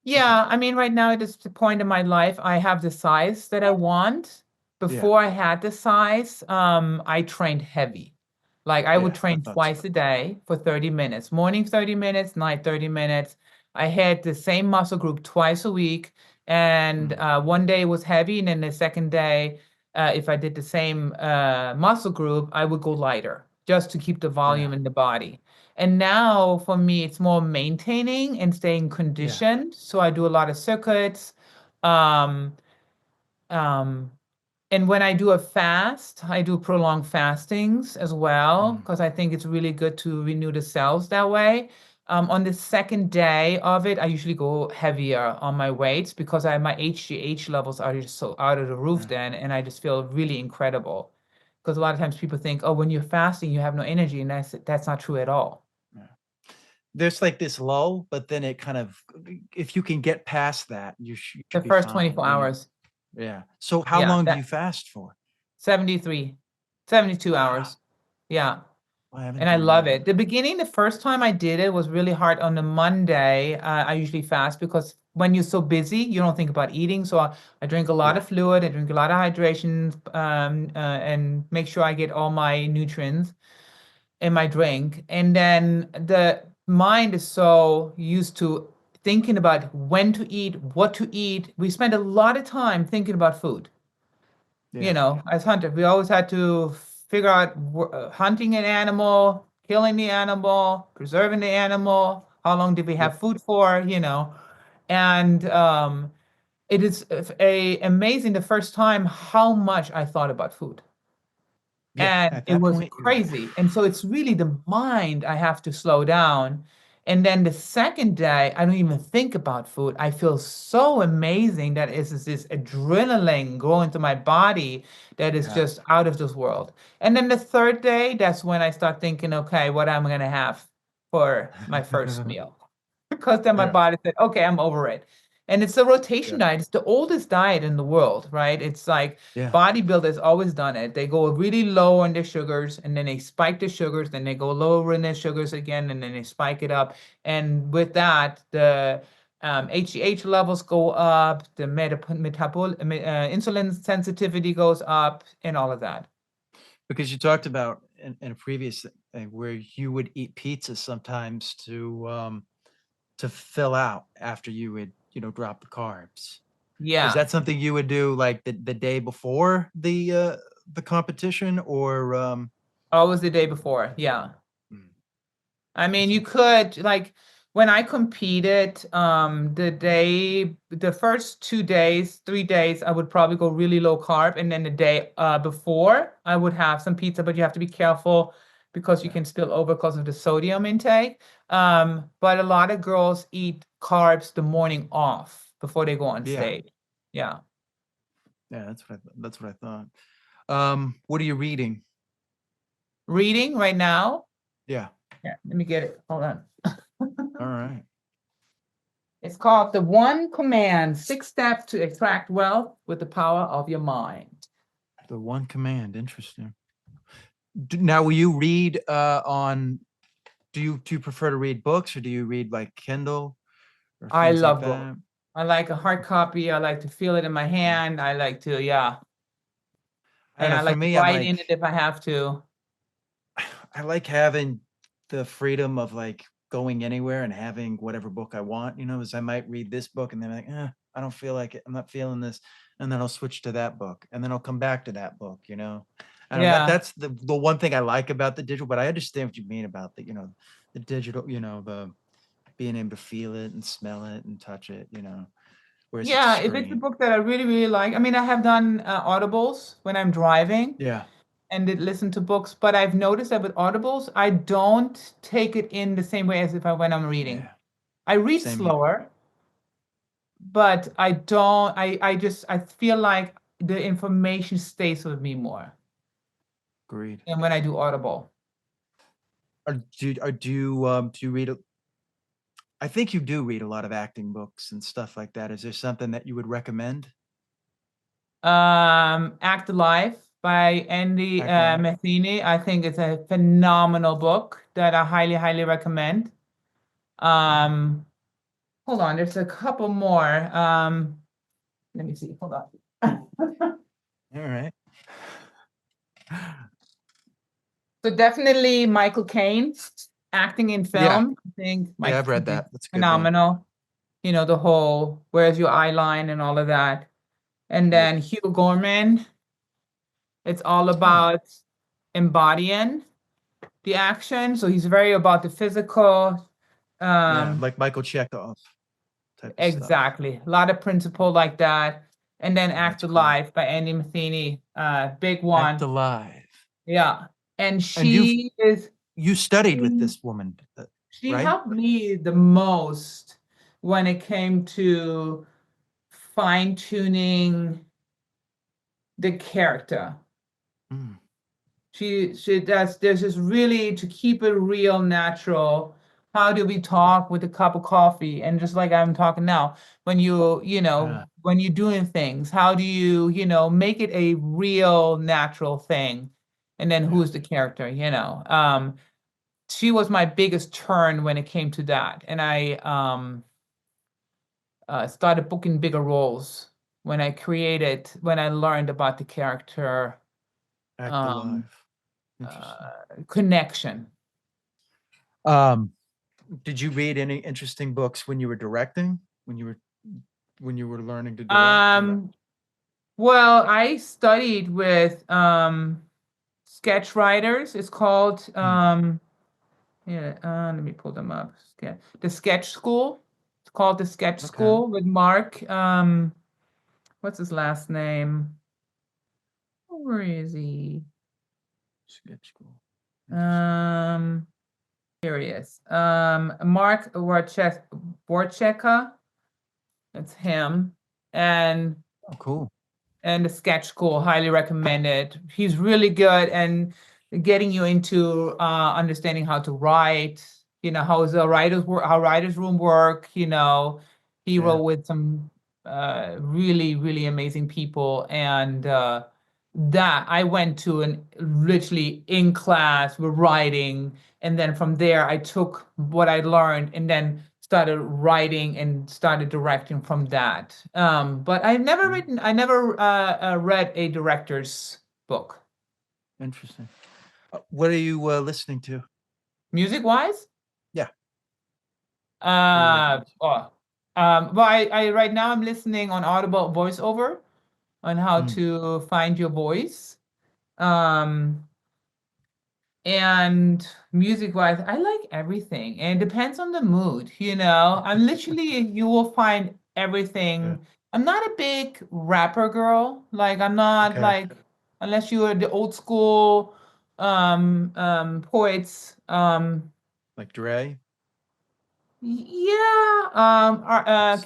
Yeah, I mean, right now at this point in my life, I have the size that I want. Yeah. Before I had the size, I trained heavy. Like I would Yeah, I train thought so. twice a day for 30 minutes. Morning 30 minutes, night 30 minutes. I had the same muscle group twice a week, and one day was heavy, and then the second day, if I did the same muscle group, I would go lighter just to keep the volume Yeah. in the body. And now for me, it's more maintaining and staying Yeah. conditioned. So I do a lot of circuits. Um, um, and when I do a fast, I do prolonged fastings as well, Mm. because I think it's really good to renew the cells that way. On the second day of it, I usually go heavier on my weights because my HGH levels are just so out of the roof Yeah. then, and I just feel really incredible. Because a lot of times people think, oh, when you're fasting, you have no energy, and that's not true at all. Yeah. There's like this lull, but then it kind of, if you can get past that, you The should be first fine, 24 hours. Yeah. So how Yeah, long do you that fast for? 73, 72 Wow. hours. Yeah. I haven't And I done love that. it. The beginning, the first time I did it was really hard on the Monday. I usually fast because when you're so busy, you don't think about eating. So I drink a lot Yeah. of fluid, I drink a lot of hydration, and make sure I get all my nutrients in my drink. And then the mind is so used to thinking about when to eat, what to eat. We spend a lot of time thinking about food. Yeah. As hunters, we always had to figure out hunting an animal, killing the animal, preserving the animal, how long did we Yep. have food for. And it is amazing the first time how much I thought about food. Yeah. And At it that was point, you're crazy. And so it's really the mind I have to slow down. And then the second day, I don't even think about food. I feel so amazing that it's this adrenaline going to my body that is yeah. just out of this world. And then the third day, that's when I start thinking, okay, what am I going to have for my first meal? Because then my Yeah. body said, okay, I'm over it. And it's a rotation Yeah. diet. It's the oldest diet in the world, right? It's like Yeah. bodybuilders always done it. They go really low on their sugars and then they spike the sugars, then they go lower in their sugars again, and then they spike it up. And with that, the HGH levels go up, the insulin sensitivity goes up, and all of that. Because you talked about in a previous thing where you would eat pizza sometimes to fill out after you would, drop the carbs. Is Yeah, that something you would do like the day before the competition or always the day before. Yeah. mm, I mean, that's you interesting. could like when I competed, the first 2 days, 3 days, I would probably go really low carb, and then the day before, I would have some pizza, but you have to be careful because you Yeah. can spill over because of the sodium intake. But a lot of girls eat carbs the morning off before they go on Yeah. stage. Yeah. Yeah, that's what I thought. What are you reading? Reading right now. Yeah. Yeah, let me get it. Hold on. All right. It's called The One Command, 6 Steps to Attract Wealth with the Power of Your Mind. The One Command. Interesting. Now, will you read on? Do you prefer to read books or do you read like Kindle or I things like love books. that? I like a hard copy. I like to feel it in my Mm. hand. I like to, yeah. I don't And know. I For like to me, write in it if I have to. I like having the freedom of like going anywhere and having whatever book I want. As I might read this book and then like, I don't feel like it. I'm not feeling this, and then I'll switch to that book, and then I'll come back to that book. I don't know. Yeah. That's the one thing I like about the digital, but I understand what you mean about the digital. The being able to feel it and smell it and touch it. Whereas it's a Yeah, if it's a screen. book that I really, really like. I mean, I have done audibles when I'm driving Yeah. and did listen to books, but I've noticed that with audibles, I don't take it in the same way as if when I'm reading. Yeah. I read Same here. slower, but I don't, I feel like the information stays with me more Agreed. than when I do Audible. Do you read? I think you do read a lot of acting books and stuff like that. Is there something that you would recommend? Act Life by Andy Act Life. Matheny. I think it's a phenomenal book that I highly, highly recommend. Um, Hold on, there's a couple more. Let me see, hold on. All right. So definitely Michael Caine, acting in Yeah. film. I think Yeah, Michael I've read Caine is that. That's a good one. phenomenal. the whole where's your eye line and all of that. And then Hugh Gorman, it's all about embodying the action. So he's very about the physical. Like Michael Chekhov type of stuff. Exactly. A lot of principle like that. And then Act That's Alive by Andy Matheny, big one. Act Alive. Yeah. And she is. You studied with this woman, She right? helped me the most when it came to fine-tuning the character. She does, there's just really to keep it real, natural. How do we talk with a cup of coffee? And just like I'm talking now, when when you're doing things, how do you, make it a real, natural thing? And then who's the character, she was my biggest turn when it came to that. And I started booking bigger roles when I learned about the character. Act Alive. Connection. Did you read any interesting books when you were directing? When you were learning to direct? Well, I studied with sketch writers. It's called let me pull them up. The Sketch School. It's called the Sketch School with Mark. What's his last name? Where is he? Sketch School. Here he is. Mark Borcheka. That's him. And cool. And the Sketch School, highly recommended. He's really good and getting you into understanding how to write, how writers room work, he wrote with some really, really amazing people. And that I went to literally in class, we're writing. And then from there, I took what I learned and then started writing and started directing from that. But I've never read a director's book. Interesting. What are you listening to? Music-wise? Yeah. Well, I right now I'm listening on Audible voiceover on how to find your voice. And music-wise, I like everything, and it depends on the mood, I'm literally, you will find everything. I'm not a big rapper girl. Like, I'm not like, unless you are the old school poets. Like Dre? Yeah,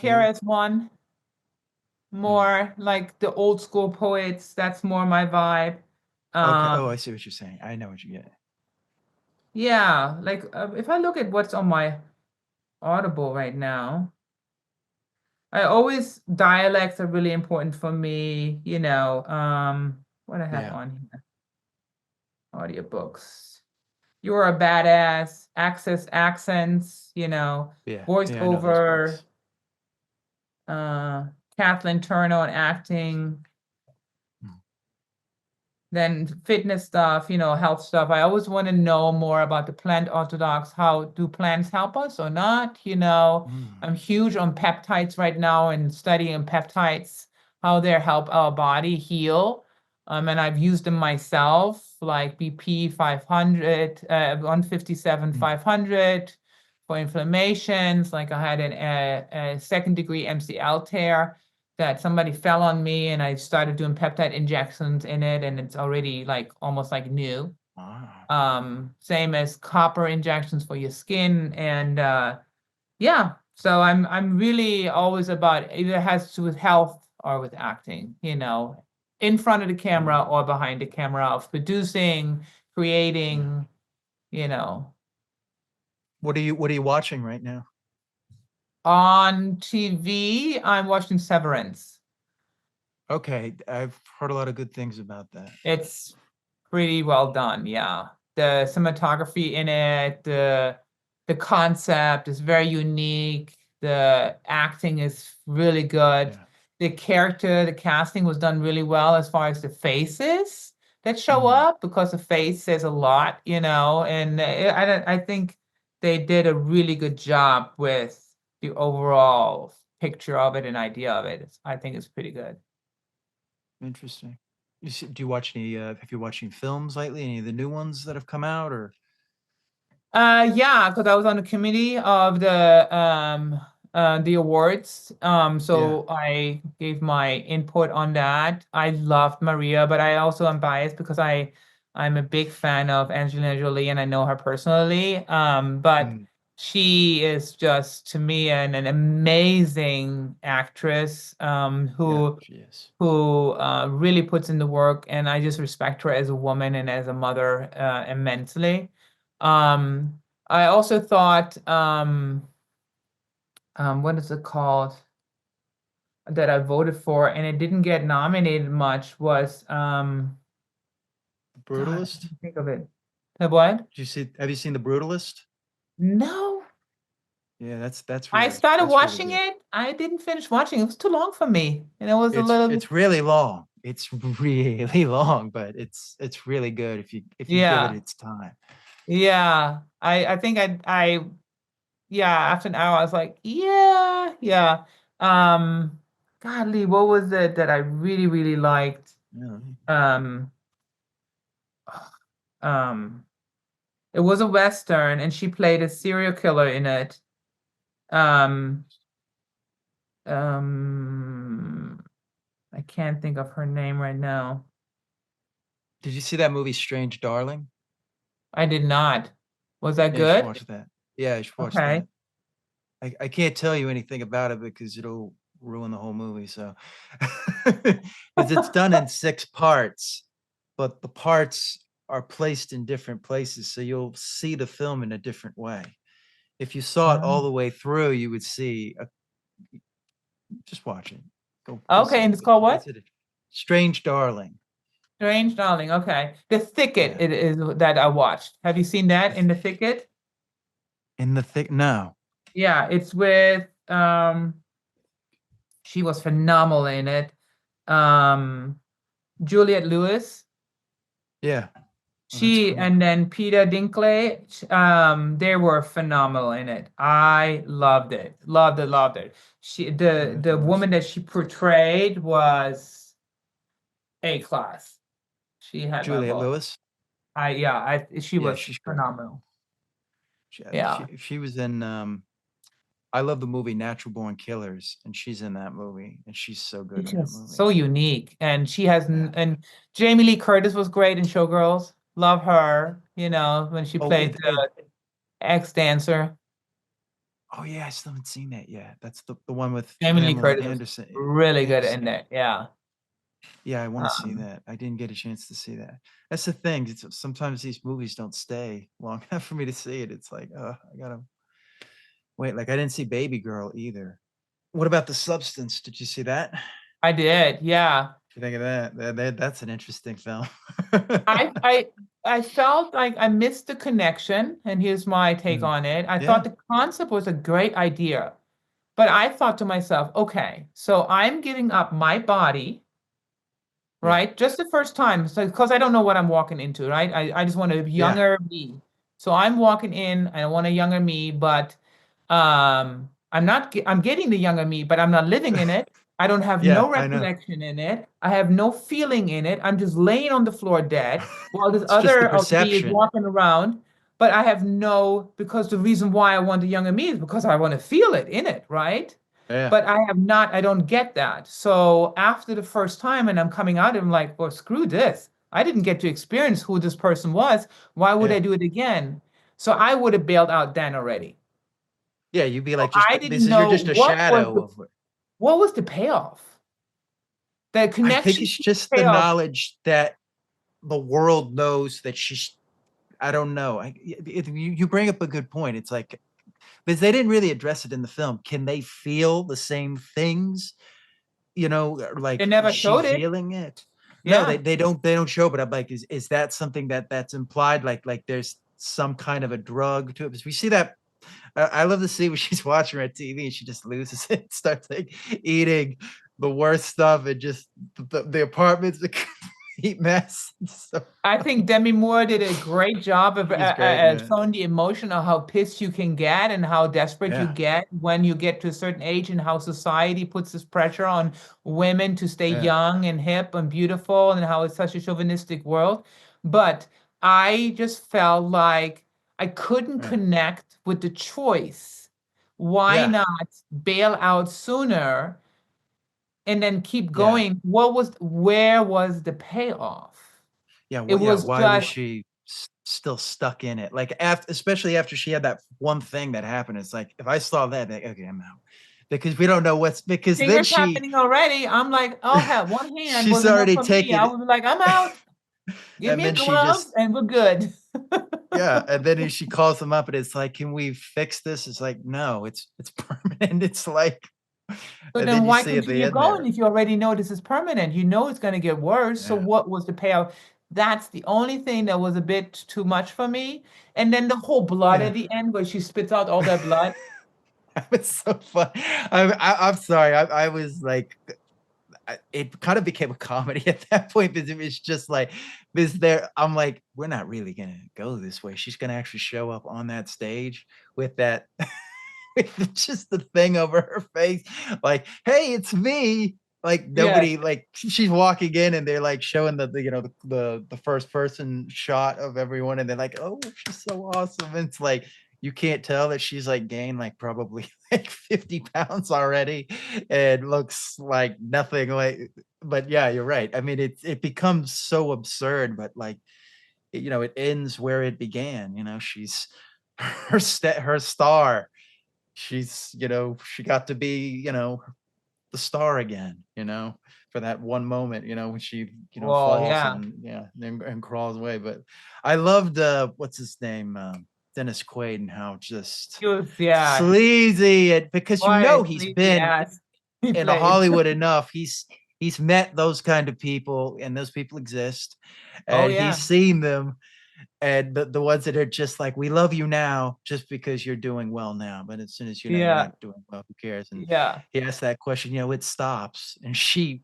KRS-One. More like the old school poets. That's more my vibe. I see what you're saying. I know what you get. Yeah, like if I look at what's on my Audible right now, dialects are really important for me, what I have on here. Audiobooks. You're a Badass, accents, voiceover, Kathleen Turner on acting. Then fitness stuff, health stuff. I always want to know more about the plant orthodox. How do plants help us or not? I'm huge on peptides right now and studying peptides, how they help our body heal. And I've used them myself, like BP 500, 157, 500 for inflammations. Like I had a second-degree MCL tear that somebody fell on me and I started doing peptide injections in it, and it's already like almost like new. Wow. Same as copper injections for your skin. And so I'm really always about either it has to do with health or with acting, in front of the camera or behind the camera, of producing, creating, What are you watching right now? On TV, I'm watching Severance. Okay, I've heard a lot of good things about that. It's pretty well done, yeah. The cinematography in it, the concept is very unique. The acting is really good. The casting was done really well as far as the faces that show up, because the face says a lot, and I think they did a really good job with the overall picture of it and idea of it, I think it's pretty good. Interesting. Do you watch any? Have you watched any films lately? Any of the new ones that have come out, or? Yeah, because I was on the committee of the awards. Yeah. So I gave my input on that. I loved Maria, but I also am biased because I'm a big fan of Angelina Jolie and I know her personally. But Mm, she is just to me an amazing actress yeah, who she is. really puts in the work, and I just respect her as a woman and as a mother immensely. Um, I also thought, what is it called that I voted for and it didn't get nominated much was, The God, I Brutalist. can't think of it. The what? Did you see? Have you seen The Brutalist? No, Yeah, I started that's really watching good. it. I didn't finish watching. It was too long for me, and it was a little, It's really long. It's really long, but it's really good if you give it yeah, its time. yeah. I think yeah, after an hour, I was like, yeah, yeah. Um, Godly, what was it that I really, really liked? Yeah. Um, um, it was a Western, and she played a serial killer in it. Um, um, I can't think of her name right now. Did you see that movie Strange Darling? I did not. Was that Yeah, you should good? watch that. Yeah, you should watch Okay. that. I can't tell you anything about it because it'll ruin the whole movie. So, because it's done in 6 parts, but the parts are placed in different places, so you'll see the film in a different way. If you saw it all Um, the way through, you would see. Just watch it. Go see okay, and it. it's called what? It's a Strange Darling. Strange Darling. Okay. The Thicket Yeah, it is that I watched. Have you seen that in The Thicket? in the thick. No. Yeah, it's with she was phenomenal in it. Um Juliette Lewis. Yeah. Oh, that's She cool. and then Peter Dinklage, they were phenomenal in it. I loved it. Loved it, loved it. She I have to the watch woman that. that she portrayed was A class. She had my Juliette vote. Lewis. She Yeah, was she's great. phenomenal. Yeah. She was in I love the movie Natural Born Killers, and she's in that movie, and she's so good She's in that just movie. so unique. And she has, Yeah. and Jamie Lee Curtis was great in Showgirls. Love her, when she Oh, played the ex-dancer. oh yeah, I still haven't seen that yet. That's the one with Jamie Lee Pamela Curtis was Anderson. really good in Anderson. that. Yeah. Yeah, I want to see Um, that. I didn't get a chance to see that. That's the thing. Sometimes these movies don't stay long enough for me to see it. It's like, I gotta wait. Like I didn't see Baby Girl either. What about The Substance? Did you see that? What I did. Yeah. do you think of that? That's an interesting film. I I I felt like I missed the connection, and here's my take Mm. on it. I thought Yeah, the concept was a great idea, but I thought to myself, okay, so I'm giving up my body, yeah, right? Just the first time, so because I don't know what I'm walking into, right? I just want a yeah, younger me. So I'm walking in, I want a younger me, but I'm not I'm getting the younger me, but I'm not living in it. I don't have yeah. no I know. recollection in it. I have no feeling in it. I'm just laying on the floor dead while this It's just the other of me is perception. walking around. But I have no, because the reason why I want the younger me is because I want to feel it in it, right? Yeah, But I have not, I don't get that. So after the first time and I'm coming out, I'm like, well, screw this. I didn't get to experience who this person was. Why would I yeah, do it again? So I would have bailed out then already. yeah. You'd be So like, just I didn't this is you're know just a shadow of. what was the payoff? The I think connection it's to the just the payoff. knowledge that the world knows that she's. I don't know. You bring up a good point. It's like because they didn't really address it in the film. Can they feel the same things? They Like is never she showed it. feeling it? No, Yeah. they don't show. But I'm like, is that something that's implied? Like there's some kind of a drug to it. Because we see that. I love to see when she's watching her TV and she just loses it, starts like eating the worst stuff, and just the apartments complete mess. So I think Demi Moore did a great job of she's great in it. showing the emotion of how pissed you can get and how desperate you Yeah, get when you get to a certain age, and how society puts this pressure on women to stay yeah, young and hip and beautiful, and how it's such a chauvinistic world. But I just felt like I couldn't yeah, connect with the choice. Why yeah, not bail out sooner and then keep yeah, going? Where was the payoff? yeah. It Well, yeah. was Why was just, she still stuck in it? Like after, especially after she had that one thing that happened. It's like if I saw that, like, okay, I'm out because we don't know what's because then things happening already. I'm like, oh hell, one hand she's was enough already for me. I taken, would be like, I'm out. Give and me a then she glove just and we're good. yeah, and then she calls them up and it's like, can we fix this? It's like, no, it's permanent. It's like, So and then then you why see at the continue end going there. if you already know this is permanent? You know it's going to get worse. So Yeah. what was the payoff? That's the only thing that was a bit too much for me. And then the whole blood Yeah. at the end where she spits out all that blood. That was so fun. I'm sorry. I was like, it kind of became a comedy at that point because it was just like this there. I'm like, we're not really gonna go this way. She's gonna actually show up on that stage with that with just the thing over her face, like, hey, it's me. Like Yeah. nobody, like she's walking in and they're like showing the you know the first person shot of everyone, and they're like, oh, she's so awesome. And it's like you can't tell that she's like gained like probably like 50 pounds already and looks like nothing like, but yeah, you're right. I mean, it becomes so absurd, but like you know, it ends where it began. You know, she's her star. She's, you know, she got to be, you know, the star again, you know, for that one moment, you know, when she, you know, Well, falls yeah. and yeah, and crawls away. But I loved what's his name? Dennis Quaid, and how just He was, yeah. sleazy it because you What know a he's sleazy been ass he in played. Hollywood enough. He's met those kind of people and those people exist Oh and he's yeah. seen them, and the ones that are just like, we love you now just because you're doing well now, but as soon as you know you're Yeah. not doing well, who cares? And Yeah. he asked that question, you know, it stops, and she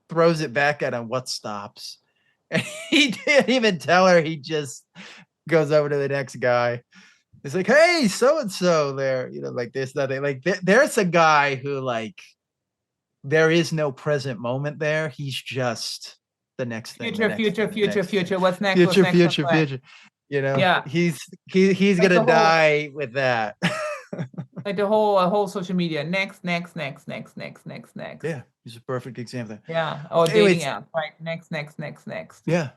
throws it back at him, what stops? And he didn't even tell her, he just goes over to the next guy. It's like, hey, so and so there, you know, like there's nothing, like there's a guy who like there is no present moment there. He's just the next thing, the Future, next future, thing, the future, next thing. future. What's next? What's Future, next? What's future, next? future. You know, Yeah. he's Like gonna the whole die with that. like the whole social media. Next, next, next, next, next, next, next. Yeah, he's a perfect example. Yeah. Or dating Anyways, app. Right. Next, next, next, next. yeah.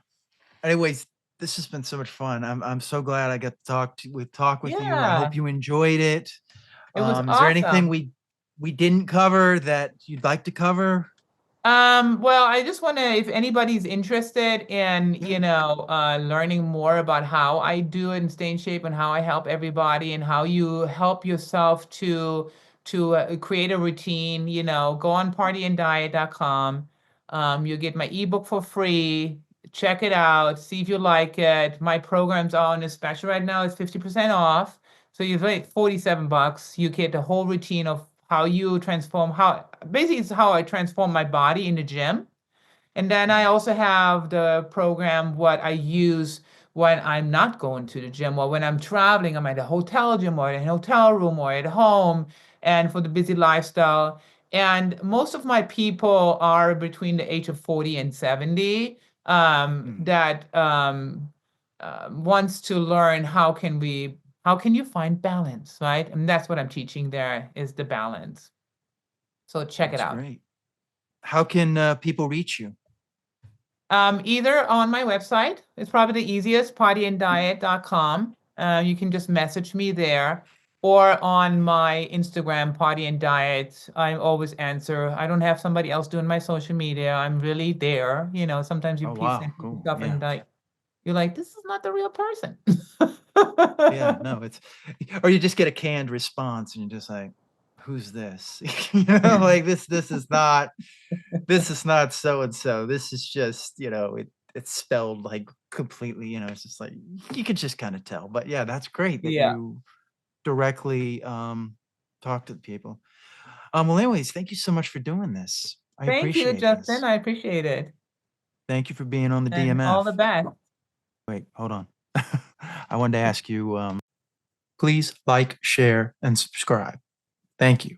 Anyways, this has been so much fun. I'm so glad I got to talk with you. I hope Yeah. you enjoyed it. It was Is there anything awesome. we didn't cover that you'd like to cover? Well, I just want to, if anybody's interested in, Yeah. learning more about how I do it and stay in shape and how I help everybody and how you help yourself to create a routine, go on partyanddiet.com. You get my ebook for free. Check it out. See if you like it. My programs are on a special right now. It's 50% off. So you pay $47. You get the whole routine of how you transform, how basically it's how I transform my body in the gym. And then I Mhm. also have the program what I use when I'm not going to the gym or when I'm traveling. I'm at a hotel gym or in a hotel room or at home, and for the busy lifestyle. And most of my people are between the age of 40 and 70, Mhm. that wants to learn how can you find balance, right? And that's what I'm teaching there is the balance. So check it That's out. great. How can people reach you? Either on my website, it's probably the easiest, partyanddiet.com. You can just message me there, or on my Instagram, Party and Diet. I always answer. I don't have somebody else doing my social media. I'm really there. Sometimes you Oh send wow, people cool. stuff Yeah. and like you're like, this is not the real person. Yeah, no, it's or you just get a canned response and you're just like, who's this? You know, like this is not so and so. This is just, you know, it's spelled like completely, you know, it's just like you could just kind of tell. But yeah, that's great that Yeah. you directly talk to the people. Well, anyways, thank you so much for doing this. I Thank you, appreciate Justin. this. I appreciate it. Thank you for being on the And all the DMF. best. Wait, hold on. I wanted to ask you, please like, share, and subscribe. Thank you.